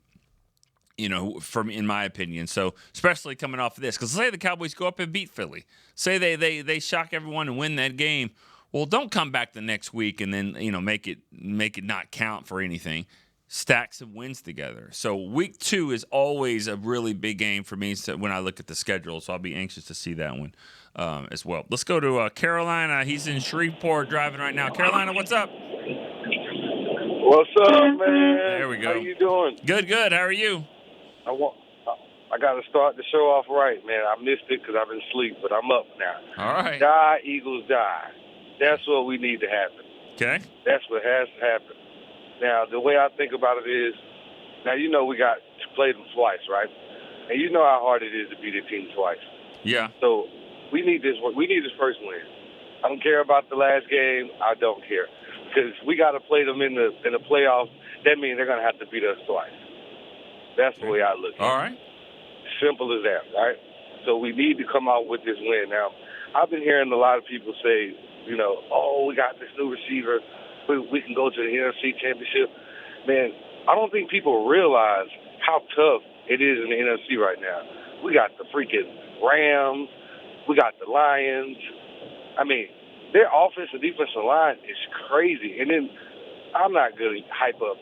In my opinion. So, especially coming off of this. Because say the Cowboys go up and beat Philly. Say they shock everyone and win that game. Well, don't come back the next week and then, make it not count for anything. Stack some wins together. So, week 2 is always a really big game for me when I look at the schedule. So, I'll be anxious to see that one as well. Let's go to Carolina. He's in Shreveport driving right now. Carolina, what's up? What's up, man? There we go. How you doing? Good. How are you? I got to start the show off right, man. I missed it because I've been asleep, but I'm up now. All right. Die, Eagles, die. That's what we need to happen. Okay. That's what has to happen. Now, the way I think about it is, now we got to play them twice, right? And you know how hard it is to beat a team twice. Yeah. So we need this first win. I don't care about the last game. I don't care. Because we got to play them in the playoffs. That means they're going to have to beat us twice. That's the way I look at it. All right. Simple as that, right? So we need to come out with this win. Now, I've been hearing a lot of people say, we got this new receiver. We can go to the NFC Championship. Man, I don't think people realize how tough it is in the NFC right now. We got the freaking Rams. We got the Lions. I mean, their offense and defensive line is crazy. And then I'm not going to hype up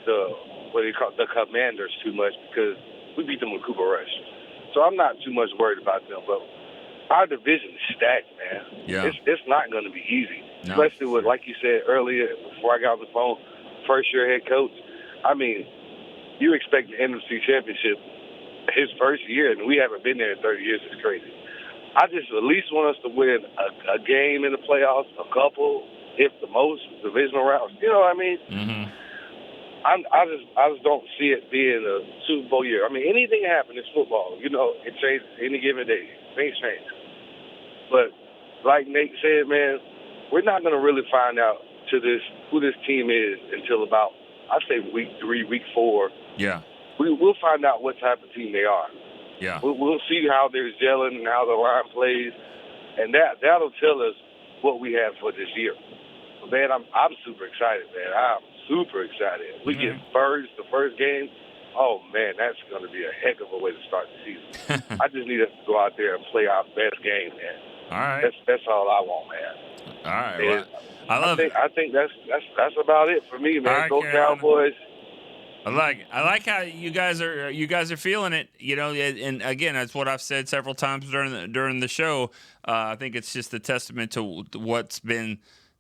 the Commanders too much because we beat them with Cooper Rush. So I'm not too much worried about them. But our division is stacked, man. Yeah. It's not going to be easy, no. Especially with, like you said earlier before I got on the phone, first-year head coach. I mean, you expect the NFC Championship his first year, and we haven't been there in 30 years. It's crazy. I just at least want us to win a game in the playoffs, a couple, if the most, divisional rounds. You know what I mean? Mm-hmm. I just don't see it being a Super Bowl year. I mean, anything can happen in football. It changes any given day. Things change. But like Nate said, man, we're not going to really find out who this team is until about, I'd say, week 3, week 4. Yeah. We'll find out what type of team they are. Yeah. We'll see how they're gelling and how the line plays, and that'll tell us what we have for this year. So, man, I'm super excited, man. I'm super excited. We get the first game. Oh, man, that's going to be a heck of a way to start the season. I just need us to go out there and play our best game, man. All right. That's all I want, man. All right. Man, Well, I love it. I think that's about it for me, man. All right, Go Carolina. Cowboys. I like how you guys are feeling it, and again, that's what I've said several times during the show. I think it's just a testament to what's been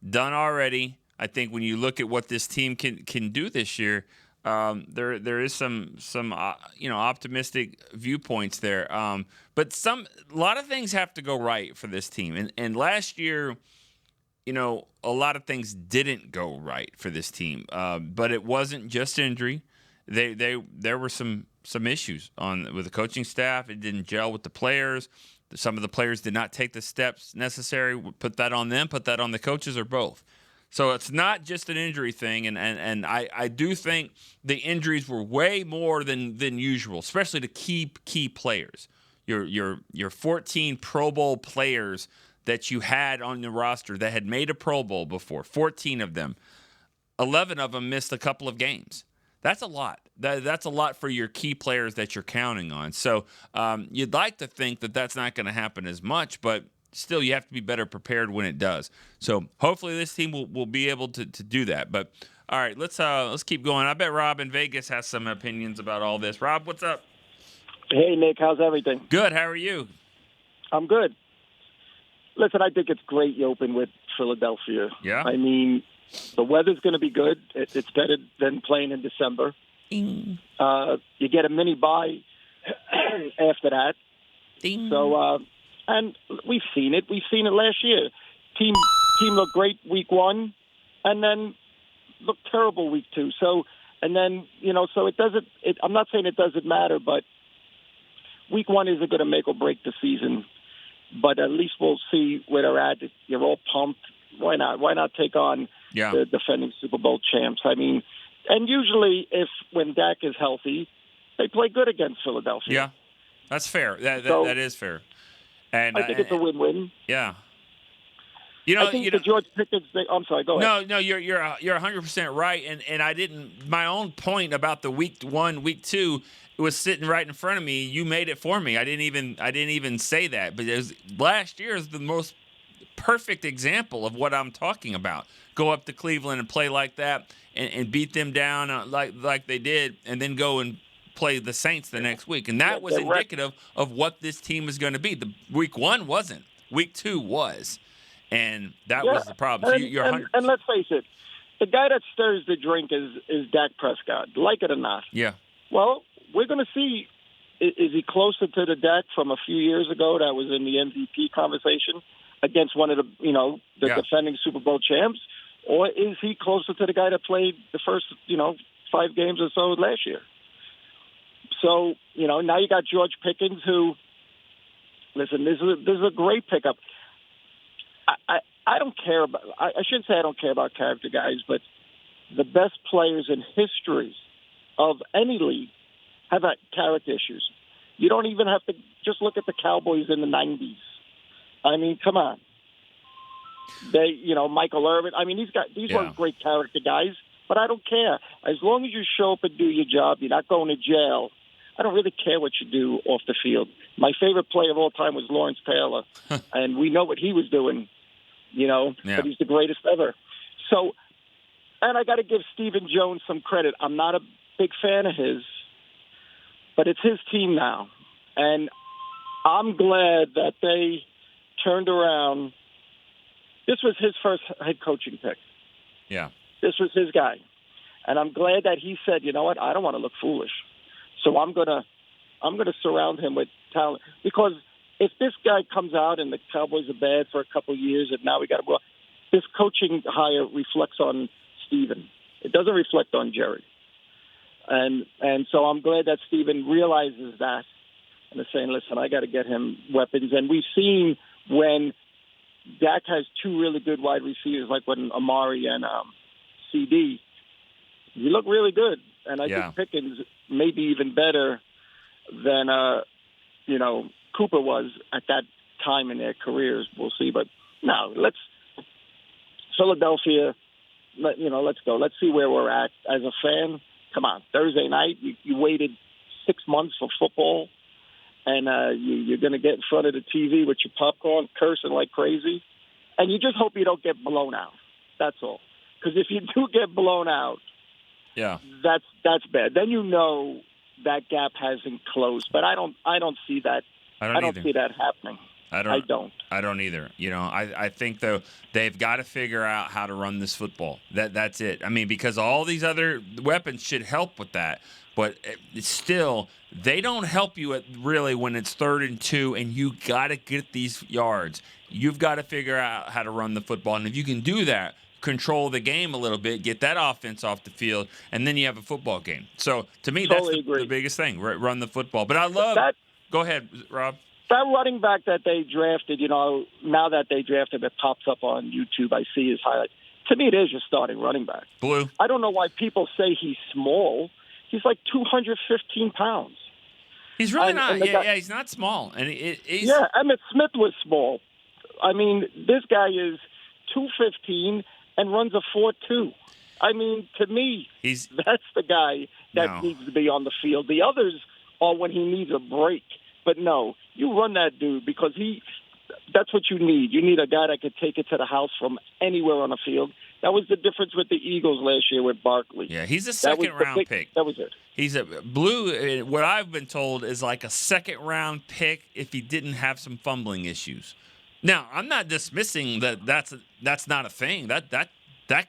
done already. I think when you look at what this team can do this year, there is some optimistic viewpoints there. But a lot of things have to go right for this team, and last year, a lot of things didn't go right for this team. But it wasn't just injury. There were some some issues with the coaching staff. It didn't gel with the players. Some of the players did not take the steps necessary. Put that on them, put that on the coaches, or both. So it's not just an injury thing, and I do think the injuries were way more than usual, especially to key players. Your 14 Pro Bowl players that you had on the roster that had made a Pro Bowl before, 14 of them, 11 of them missed a couple of games. That's a lot. That's a lot for your key players that you're counting on. So you'd like to think that that's not going to happen as much, but still you have to be better prepared when it does. So hopefully this team will be able to do that. But all right, let's keep going. I bet Rob in Vegas has some opinions about all this. Rob, what's up? Hey, Nick, how's everything? Good. How are you? I'm good. Listen, I think it's great you open with Philadelphia. Yeah. I mean, the weather's going to be good. It's better than playing in December. Ding. You get a mini bye after that. Ding. So, and we've seen it. We've seen it last year. Team looked great week 1, and then looked terrible week 2. So, and then, so it doesn't. I'm not saying it doesn't matter, but week 1 isn't going to make or break the season. But at least we'll see where they're at. You're all pumped. Why not? Why not take on the defending Super Bowl champs? I mean, and usually when Dak is healthy, they play good against Philadelphia. Yeah, that's fair. That is fair. And I think it's a win-win. Yeah. I think the George Pickkins thing. I'm sorry. Go ahead. No, you're 100% right. And I didn't. My own point about the week 1, week 2 was sitting right in front of me. You made it for me. I didn't even say that. But last year is the most perfect example of what I'm talking about. Go up to Cleveland and play like that, and beat them down like they did, and then go and play the Saints the next week. And that was indicative of what this team is going to be. The week 1 wasn't. Week 2 was. And that was the problem. So you're 100%. And let's face it, the guy that stirs the drink is Dak Prescott, like it or not. Yeah. Well, we're going to see, is he closer to the Dak from a few years ago that was in the MVP conversation against one of the defending Super Bowl champs? Or is he closer to the guy that played the first, 5 games or so last year? So, now you got George Pickens who, listen, this is a great pickup. I don't care about, I shouldn't say I don't care about character guys, but the best players in history of any league have had character issues. You don't even have to just look at the Cowboys in the 90s. I mean, come on. Michael Irvin. I mean, these weren't great character guys, but I don't care. As long as you show up and do your job, you're not going to jail. I don't really care what you do off the field. My favorite player of all time was Lawrence Taylor, and we know what he was doing, but he's the greatest ever. So, and I got to give Stephen Jones some credit. I'm not a big fan of his, but it's his team now. And I'm glad that they turned around. This was his first head coaching pick. Yeah. This was his guy. And I'm glad that he said, you know what, I don't want to look foolish. So I'm gonna surround him with talent. Because if this guy comes out and the Cowboys are bad for a couple of years and now we got to go, this coaching hire reflects on Stephen. It doesn't reflect on Jerry. And so I'm glad that Stephen realizes that and is saying, listen, I got to get him weapons. And we've seen when Dak has 2 really good wide receivers, like when Amari and CD, you look really good. And I think Pickens may be even better than, Cooper was at that time in their careers. We'll see. But no, Philadelphia, let's go. Let's see where we're at. As a fan, come on. Thursday night, you waited 6 months for football, and you're going to get in front of the TV with your popcorn, cursing like crazy. And you just hope you don't get blown out. That's all. Because if you do get blown out, that's bad. Then that gap hasn't closed. But I don't see that. I don't see that happening. I don't either. I think though they've got to figure out how to run this football. That's it. I mean, because all these other weapons should help with that, but still they don't help you really when it's 3rd and 2 and you got to get these yards. You've got to figure out how to run the football, and if you can do that, control the game a little bit, get that offense off the field, and then you have a football game. So to me, Totally that's the biggest thing, run the football. But I love that. Go ahead, Rob. That running back that they drafted, now that they drafted, it pops up on YouTube. I see his highlight. To me, it is your starting running back. Blue. I don't know why people say he's small. He's like 215 pounds. He's really not. Yeah, he's not small. And he's... Yeah, Emmitt Smith was small. I mean, this guy is 215 and runs a 4.2. I mean, to me, that's the guy that needs to be on the field. The others are when he needs a break. But no, you run that dude because that's what you need. You need a guy that could take it to the house from anywhere on the field. That was the difference with the Eagles last year with Barkley. Yeah, he's a second-round pick. That was it. He's a Blue. What I've been told is like a second-round pick if he didn't have some fumbling issues. Now, I'm not dismissing that's not a thing. That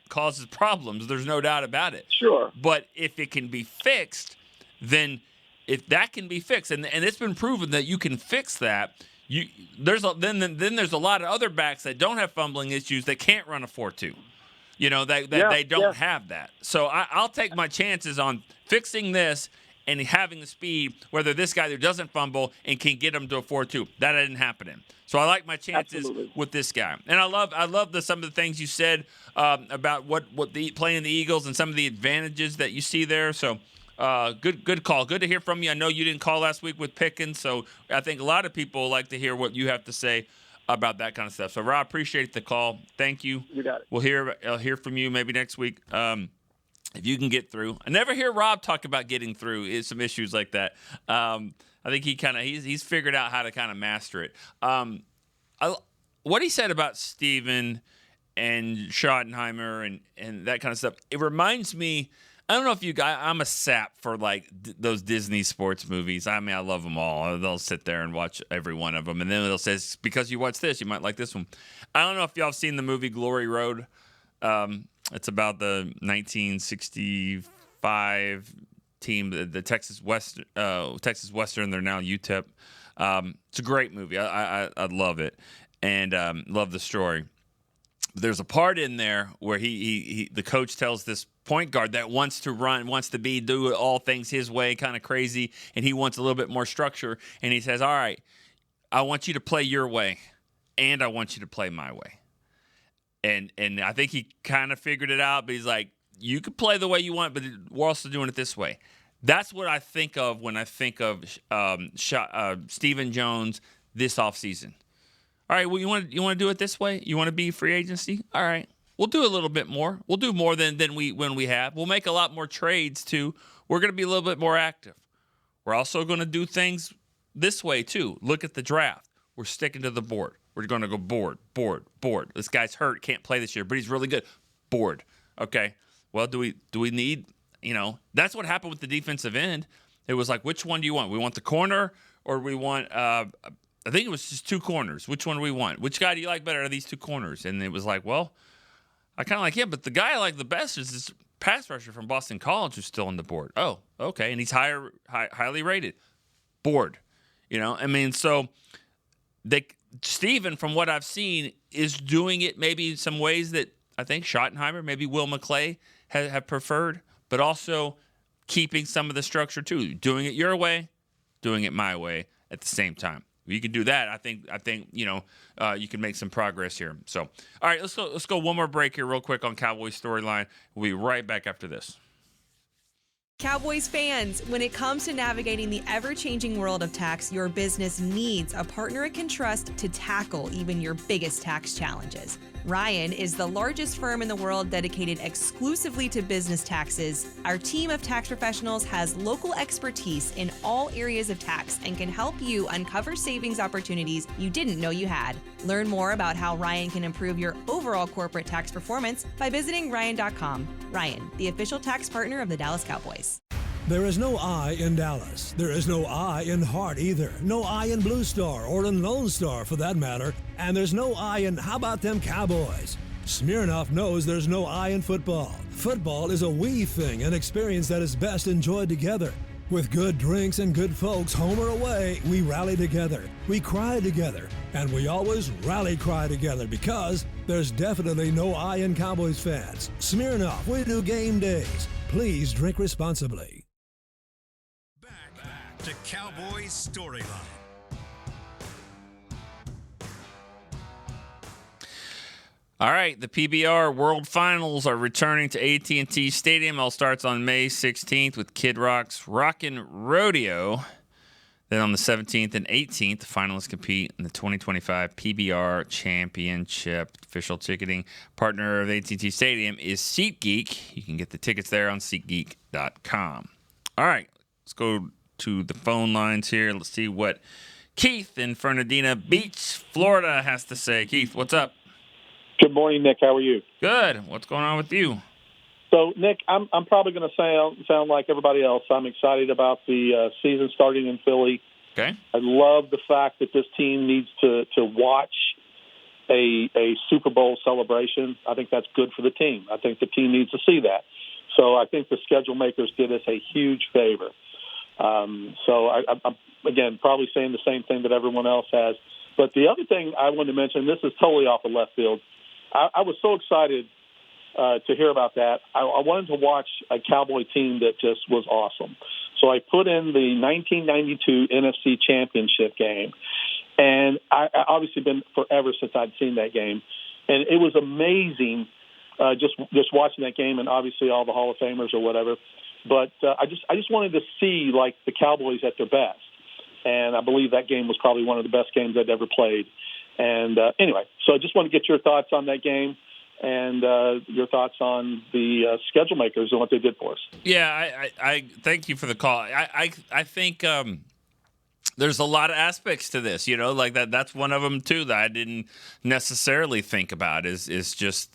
causes problems. There's no doubt about it. Sure. But if it can be fixed, then if that can be fixed, and it's been proven that you can fix that, there's a lot of other backs that don't have fumbling issues that can't run a 4.2. They don't have that. So I'll take my chances on fixing this and having the speed, whether this guy who doesn't fumble and can get him to a 4.2. That didn't happen in. So I like my chances with this guy. And I love some of the things you said about what playing the Eagles and some of the advantages that you see there. So good call. Good to hear from you. I know you didn't call last week with Pickkins, so I think a lot of people like to hear what you have to say about that kind of stuff. So, Rob, appreciate the call. Thank you. You got it. I'll hear from you maybe next week if you can get through. I never hear Rob talk about getting through some issues like that. I think he's figured out how to kind of master it. What he said about Steven and Schottenheimer and that kind of stuff, it reminds me. I don't know if you guys, I'm a sap for like those Disney sports movies. I mean, I love them all. They'll sit there and watch every one of them. And then they'll say, because you watch this, you might like this one. I don't know if y'all have seen the movie Glory Road. It's about the 1965 team, the Texas Western. They're now UTEP. It's a great movie. I love it and love the story. There's a part in there where the coach tells this point guard that wants to do all things his way, kind of crazy, and he wants a little bit more structure. And he says, all right, I want you to play your way, and I want you to play my way. And I think he kind of figured it out, but he's like, you can play the way you want, but we're also doing it this way. That's what I think of when I think of Stephen Jones this offseason. All right, well, you want to do it this way? You want to be free agency? All right. We'll do a little bit more. We'll do more than we have. We'll make a lot more trades, too. We're going to be a little bit more active. We're also going to do things this way, too. Look at the draft. We're sticking to the board. We're going to go board. This guy's hurt, can't play this year, but he's really good. Board. Okay. Well, do we need, that's what happened with the defensive end. It was like, which one do you want? We want the corner or we want I think it was just two corners. Which one do we want? Which guy do you like better out of these two corners? And it was like, well, I kind of like him, but the guy I like the best is this pass rusher from Boston College who's still on the board. Oh, okay, and he's highly rated. Board, so Steven, from what I've seen, is doing it maybe in some ways that I think Schottenheimer, maybe Will McClay have preferred, but also keeping some of the structure too. Doing it your way, doing it my way at the same time. You can do that. I think you can make some progress here. So, all right, let's go one more break here real quick on Cowboys Storyline. We'll be right back after this. Cowboys fans, when it comes to navigating the ever-changing world of tax, your business needs a partner it can trust to tackle even your biggest tax challenges. Ryan is the largest firm in the world dedicated exclusively to business taxes. Our team of tax professionals has local expertise in all areas of tax and can help you uncover savings opportunities you didn't know you had. Learn more about how Ryan can improve your overall corporate tax performance by visiting Ryan.com. Ryan, the official tax partner of the Dallas Cowboys. There is no I in Dallas. There is no I in Hart either. No I in Blue Star or in Lone Star for that matter. And there's no I in how about them Cowboys? Smirnoff knows there's no I in football. Football is a we thing, an experience that is best enjoyed together. With good drinks and good folks, home or away, we rally together, we cry together, and we always rally cry together because there's definitely no I in Cowboys fans. Smirnoff, we do game days. Please drink responsibly. Back to Cowboys Storyline. All right, the PBR World Finals are returning to AT&T Stadium. All starts on May 16th with Kid Rock's Rockin' Rodeo. Then on the 17th and 18th, the finalists compete in the 2025 PBR Championship. Official ticketing partner of AT&T Stadium is SeatGeek. You can get the tickets there on SeatGeek.com. All right, let's go to the phone lines here. Let's see what Keith in Fernandina Beach, Florida has to say. Keith, what's up? Good morning, Nick. How are you? Good. What's going on with you? So, Nick, I'm probably going to sound like everybody else. I'm excited about the season starting in Philly. Okay. I love the fact that this team needs to watch a Super Bowl celebration. I think that's good for the team. I think the team needs to see that. So I think the schedule makers did us a huge favor. So I'm, again, probably saying the same thing that everyone else has. But the other thing I wanted to mention, this is totally off of left field. I was so excited to hear about that. I wanted to watch a Cowboy team that just was awesome. So I put in the 1992 NFC Championship game, and I obviously been forever since I'd seen that game, and it was amazing just watching that game, and obviously all the Hall of Famers or whatever. But I just wanted to see like the Cowboys at their best, and I believe that game was probably one of the best games I'd ever played. And anyway, so I just want to get your thoughts on that game and your thoughts on the schedule makers and what they did for us. Yeah, I thank you for the call. I think there's a lot of aspects to this, like that. That's one of them too that I didn't necessarily think about is just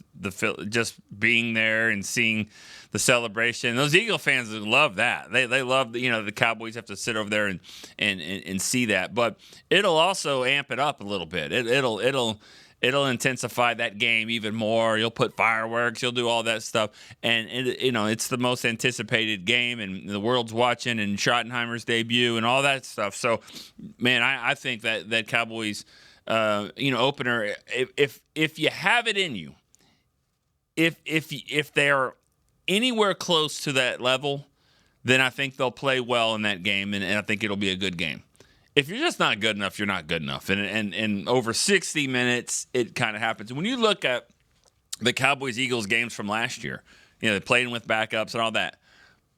just being there and seeing the celebration. Those Eagle fans love that. They love the Cowboys have to sit over there and see that. But it'll also amp it up a little bit. It'll intensify that game even more. You'll put fireworks. You'll do all that stuff, and it's the most anticipated game, and the world's watching, and Schottenheimer's debut, and all that stuff. So, man, I think that Cowboys, opener. If you have it in you, if they're anywhere close to that level, then I think they'll play well in that game, and I think it'll be a good game. If you're just not good enough, you're not good enough. And over 60 minutes, it kind of happens. When you look at the Cowboys-Eagles games from last year, they played with backups and all that.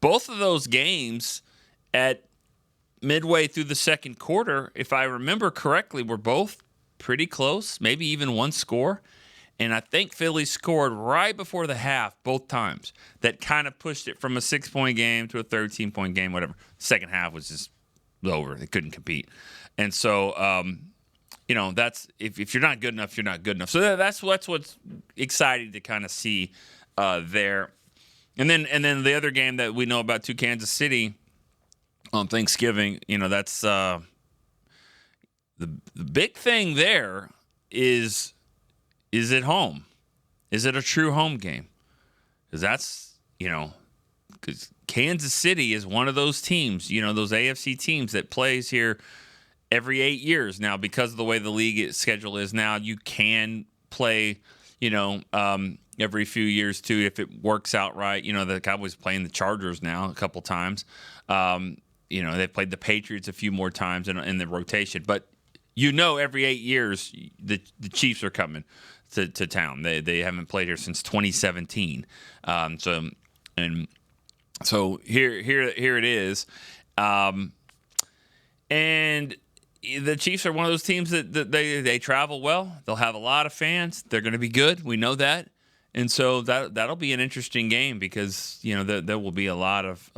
Both of those games at midway through the second quarter, if I remember correctly, were both pretty close, maybe even one score. And I think Philly scored right before the half both times. That kind of pushed it from a 6-point game to a 13-point game, whatever. Second half was just over. They couldn't compete. And so, that's if you're not good enough, you're not good enough. So that's what's exciting to kind of see there. And then the other game that we know about too, Kansas City on Thanksgiving, that's the big thing there is it home? Is it a true home game? Because that's, because Kansas City is one of those teams, those AFC teams that plays here every 8 years. Now, because of the way the league schedule is now, you can play, every few years too if it works out right. The Cowboys playing the Chargers now a couple times. They played the Patriots a few more times in the rotation. But every 8 years the Chiefs are coming to town. They haven't played here since 2017. So here it is, and the Chiefs are one of those teams that they travel well. They'll have a lot of fans. They're going to be good. We know that, and so that'll be an interesting game because there will be a lot of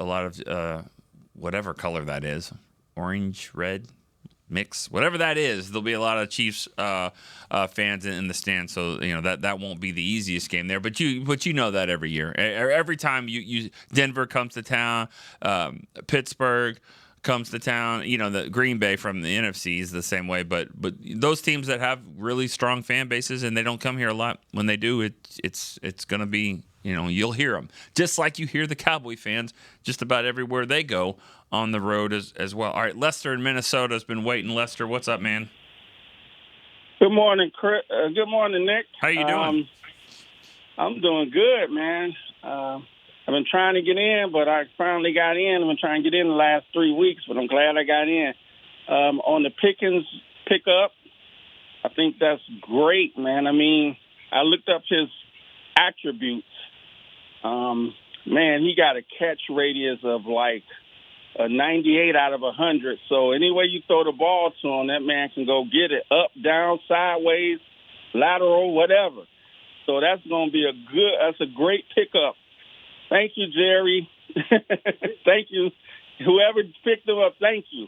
whatever color that is, orange, red, mix, whatever that is. There'll be a lot of Chiefs fans in the stands, so that won't be the easiest game there. But you know that every year, every time you Denver comes to town, Pittsburgh comes to town. The Green Bay from the NFC is the same way. But those teams that have really strong fan bases and they don't come here a lot, when they do, it's gonna be You'll hear them, just like you hear the Cowboy fans just about everywhere they go on the road as well. All right, Lester in Minnesota has been waiting. Lester, what's up, man? Good morning, Chris. Good morning, Nick. How you doing? I'm doing good, man. I've been trying to get in, but I finally got in. I've been trying to get in the last 3 weeks, but I'm glad I got in. On the Pickkins pickup, I think that's great, man. I mean, I looked up his attributes. Man, he got a catch radius of like a 98 out of 100. So any way you throw the ball to him, that man can go get it up, down, sideways, lateral, whatever. So that's going to be that's a great pickup. Thank you, Jerry. Thank you. Whoever picked him up, thank you.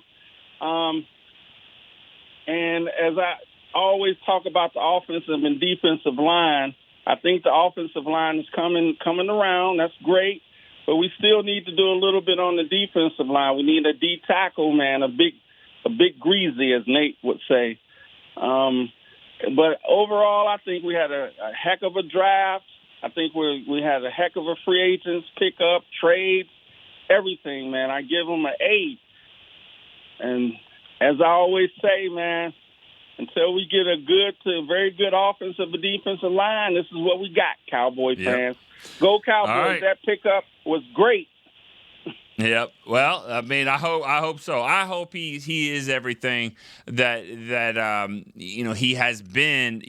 And as I always talk about the offensive and defensive line, I think the offensive line is coming around. That's great. But we still need to do a little bit on the defensive line. We need a D tackle, man, a big greasy, as Nate would say. But overall, I think we had a heck of a draft. I think we had a heck of a free agents pickup, trades, everything, man. I give them an A. And as I always say, man, until we get a good to very good offensive and defensive line, this is what we got, Cowboy fans. Go Cowboys! Right. That pickup was great. Yep. Well, I mean, I hope so. I hope he is everything that he has been,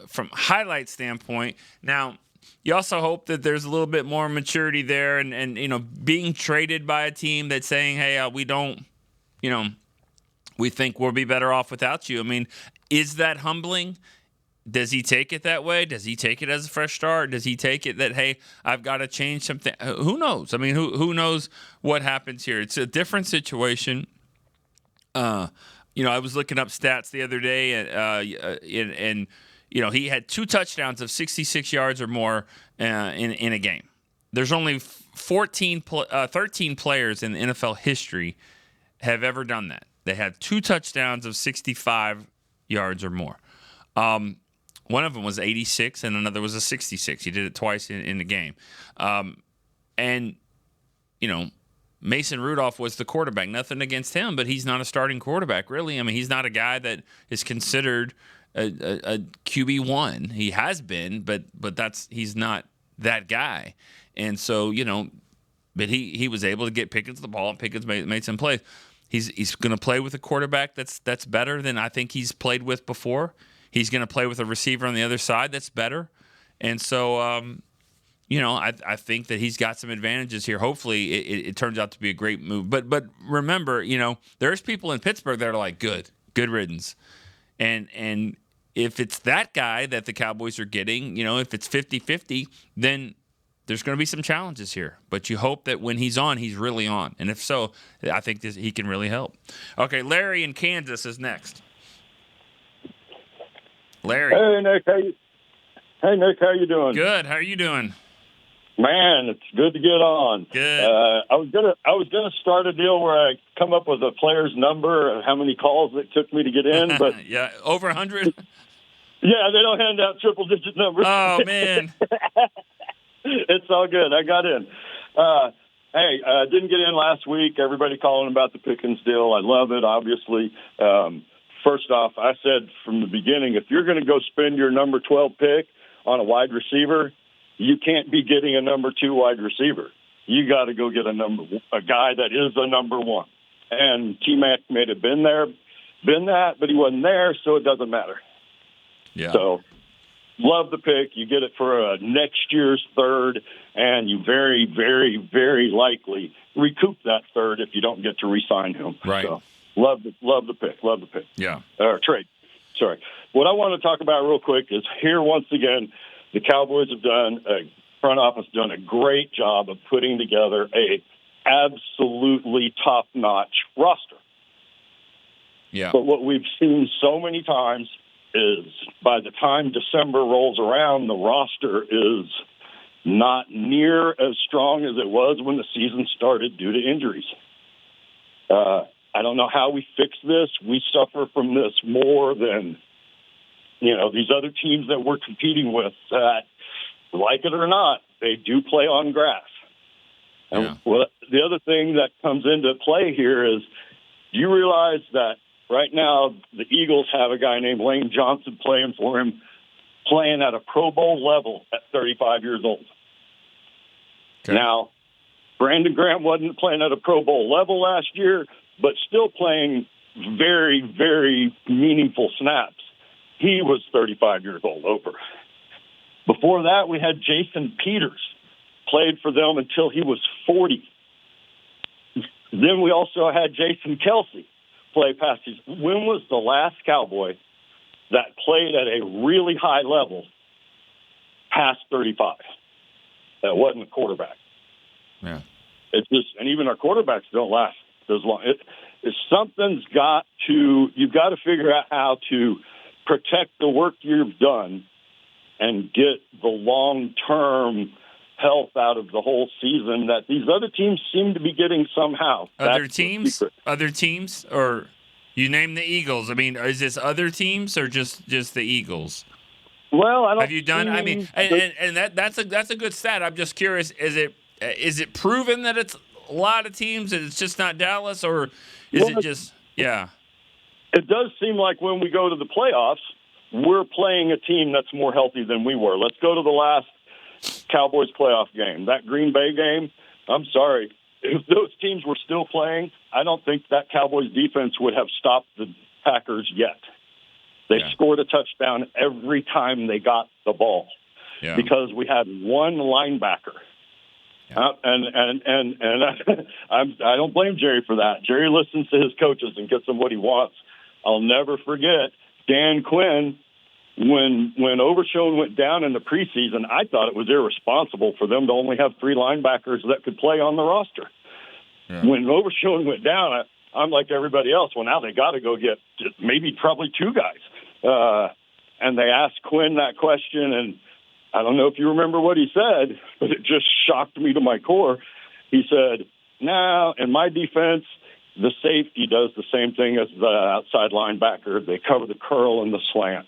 from highlight standpoint. Now, you also hope that there's a little bit more maturity there, and being traded by a team that's saying, hey, we don't, we think we'll be better off without you. I mean, is that humbling? Does he take it that way? Does he take it as a fresh start? Does he take it that, hey, I've got to change something? Who knows? I mean, who knows what happens here? It's a different situation. I was looking up stats the other day, and he had 2 touchdowns of 66 yards or more in a game. There's only 13 players in NFL history have ever done that. They had 2 touchdowns of 65 yards or more. One of them was 86, and another was a 66. He did it twice in the game. Mason Rudolph was the quarterback. Nothing against him, but he's not a starting quarterback, really. I mean, he's not a guy that is considered a QB1. He has been, but he's not that guy. And so, but he was able to get Pickens the ball, and Pickens made some plays. He's going to play with a quarterback that's better than I think he's played with before. He's going to play with a receiver on the other side that's better. And so, I think that he's got some advantages here. Hopefully, it turns out to be a great move. But remember, there's people in Pittsburgh that are like, good riddance. And if it's that guy that the Cowboys are getting, if it's 50-50, then there's going to be some challenges here. But you hope that when he's on, he's really on. And if so, I think he can really help. Okay, Larry in Kansas is next. Larry. Hey, Nick. How you doing? Good. How are you doing? Man, it's good to get on. Good. I was gonna start a deal where I come up with a player's number and how many calls it took me to get in, but yeah, over 100. Yeah, they don't hand out triple-digit numbers. Oh man, it's all good. I got in. Hey, I didn't get in last week. Everybody calling about the Pickkins deal. I love it, obviously. First off, I said from the beginning, if you're going to go spend your number 12 pick on a wide receiver, you can't be getting a number 2 wide receiver. You got to go get a guy that is a number 1. And T-Mac may have been that, but he wasn't there, so it doesn't matter. Yeah. So love the pick. You get it for a next year's third, and you very, very, very likely recoup that third if you don't get to re-sign him. Right. So love the pick. Love the pick. Yeah. Trade. Sorry. What I want to talk about real quick is here once again, the Cowboys front office done a great job of putting together a absolutely top-notch roster. Yeah. But what we've seen so many times is by the time December rolls around, the roster is not near as strong as it was when the season started due to injuries. I don't know how we fix this. We suffer from this more than, these other teams that we're competing with that, like it or not, they do play on grass. And the other thing that comes into play here is, do you realize that right now the Eagles have a guy named Lane Johnson playing for him, playing at a Pro Bowl level at 35 years old? Okay. Now, Brandon Graham wasn't playing at a Pro Bowl level last year, but still playing very, very meaningful snaps. He was 35 years old over. Before that, we had Jason Peters, played for them until he was 40. Then we also had Jason Kelsey play past his. When was the last Cowboy that played at a really high level past 35? That wasn't a quarterback. Yeah. It's just, and even our quarterbacks don't last as long. You've got to figure out how to protect the work you've done and get the long-term health out of the whole season that these other teams seem to be getting somehow. Other teams, or you name the Eagles. I mean, is this other teams or just the Eagles? Well, I don't. Have you done? I mean, and that's a good stat. I'm just curious. Is it proven that it's a lot of teams and it's just not Dallas, or is it just It does seem like when we go to the playoffs, we're playing a team that's more healthy than we were. Let's go to the last Cowboys playoff game, that Green Bay game. I'm sorry. If those teams were still playing, I don't think that Cowboys defense would have stopped the Packers yet. They scored a touchdown every time they got the ball because we had one linebacker. I don't blame Jerry for that. Jerry listens to his coaches and gets them what he wants. I'll never forget Dan Quinn. When Overshown went down in the preseason, I thought it was irresponsible for them to only have 3 linebackers that could play on the roster. Yeah. When Overshown went down, I'm like everybody else. Well, now they got to go get probably 2 guys. And they asked Quinn that question, and I don't know if you remember what he said, but it just shocked me to my core. He said, "No, in my defense, the safety does the same thing as the outside linebacker. They cover the curl and the slant."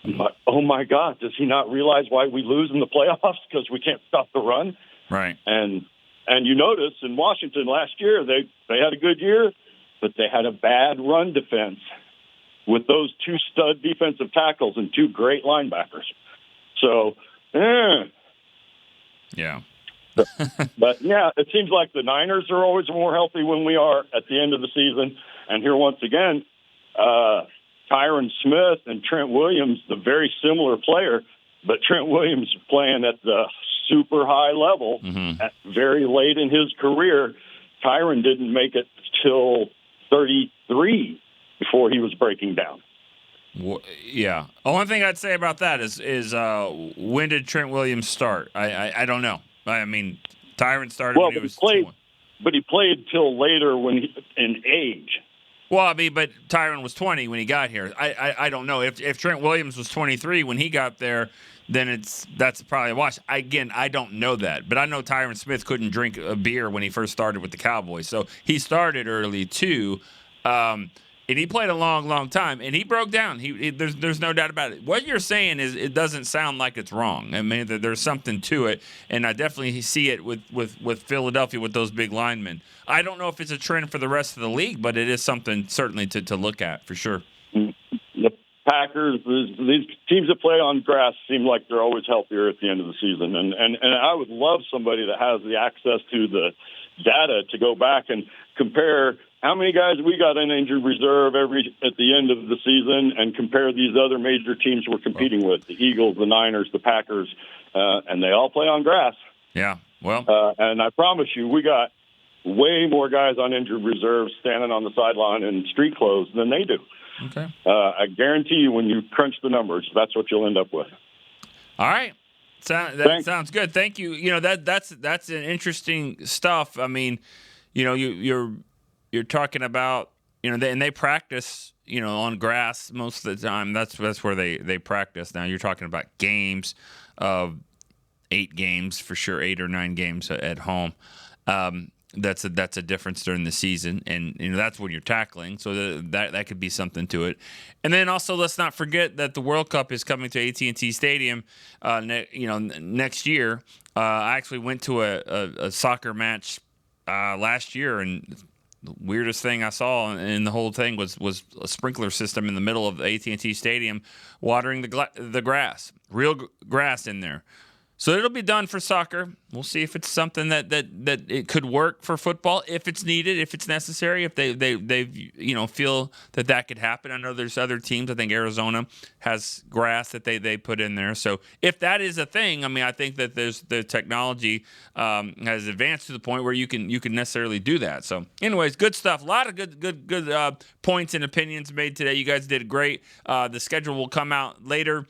I'm like, oh, my God, does he not realize why we lose in the playoffs? Because we can't stop the run? Right. And you notice in Washington last year, they had a good year, but they had a bad run defense with those 2 stud defensive tackles and 2 great linebackers. So, yeah. But, it seems like the Niners are always more healthy when we are at the end of the season. And here, once again, Tyron Smith and Trent Williams, the very similar player, but Trent Williams playing at the super high level at very late in his career. Tyron didn't make it till 33 before he was breaking down. Yeah. The only thing I'd say about that is when did Trent Williams start? I don't know. I mean, Tyron started when he was 21. But he played till later in age. Well, I mean, but Tyron was 20 when he got here. I don't know. If Trent Williams was 23 when he got there, then that's probably a wash. Again, I don't know that. But I know Tyron Smith couldn't drink a beer when he first started with the Cowboys. So he started early, too. And he played a long, long time, and he broke down. There's no doubt about it. What you're saying is it doesn't sound like it's wrong. I mean, there's something to it, and I definitely see it with Philadelphia with those big linemen. I don't know if it's a trend for the rest of the league, but it is something certainly to look at for sure. The Packers, these teams that play on grass seem like they're always healthier at the end of the season, and I would love somebody that has the access to the data to go back and compare how many guys we got in injured reserve at the end of the season and compare these other major teams we're competing with, the Eagles, the Niners, the Packers, and they all play on grass. Yeah, well. And I promise you, we got way more guys on injured reserve standing on the sideline in street clothes than they do. Okay. I guarantee you when you crunch the numbers, that's what you'll end up with. All right. That sounds good. Thank you. You know, that's an interesting stuff. I mean, you know, you're talking about, you know, and they practice, you know, on grass most of the time. That's where they practice. Now you're talking about games of 8 games for sure, 8 or 9 games at home. that's a difference during the season, and that's when you're tackling. So that could be something to it. And then also, let's not forget that the World Cup is coming to AT&T Stadium, next year. I actually went to a soccer match last year, and the weirdest thing I saw in the whole thing was a sprinkler system in the middle of the AT&T Stadium watering the grass, real grass in there. So it'll be done for soccer. We'll see if it's something that it could work for football, if it's needed, if it's necessary, if they feel that could happen. I know there's other teams. I think Arizona has grass that they put in there. So if that is a thing, I mean, I think that the technology has advanced to the point where you can necessarily do that. So anyways, good stuff. A lot of good points and opinions made today. You guys did great. The schedule will come out later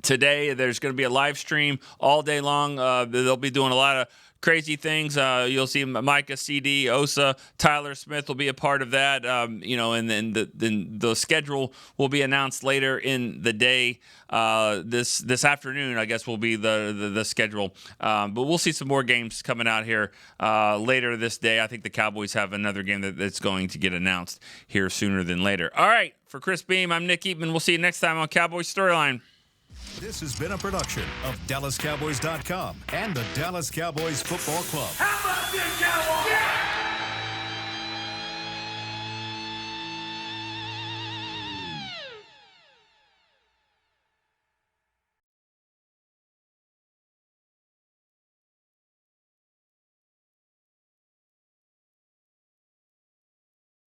today. There's going to be a live stream all day long. They'll be doing a lot of crazy things. You'll see Micah, CD, Osa, Tyler Smith will be a part of that. And then the schedule will be announced later in the day. This afternoon, I guess, will be the schedule. But we'll see some more games coming out here later this day. I think the Cowboys have another game that's going to get announced here sooner than later. All right, for Chris Beam, I'm Nick Eatman. We'll see you next time on Cowboys Storyline. This has been a production of DallasCowboys.com and the Dallas Cowboys Football Club. How about this, Cowboys?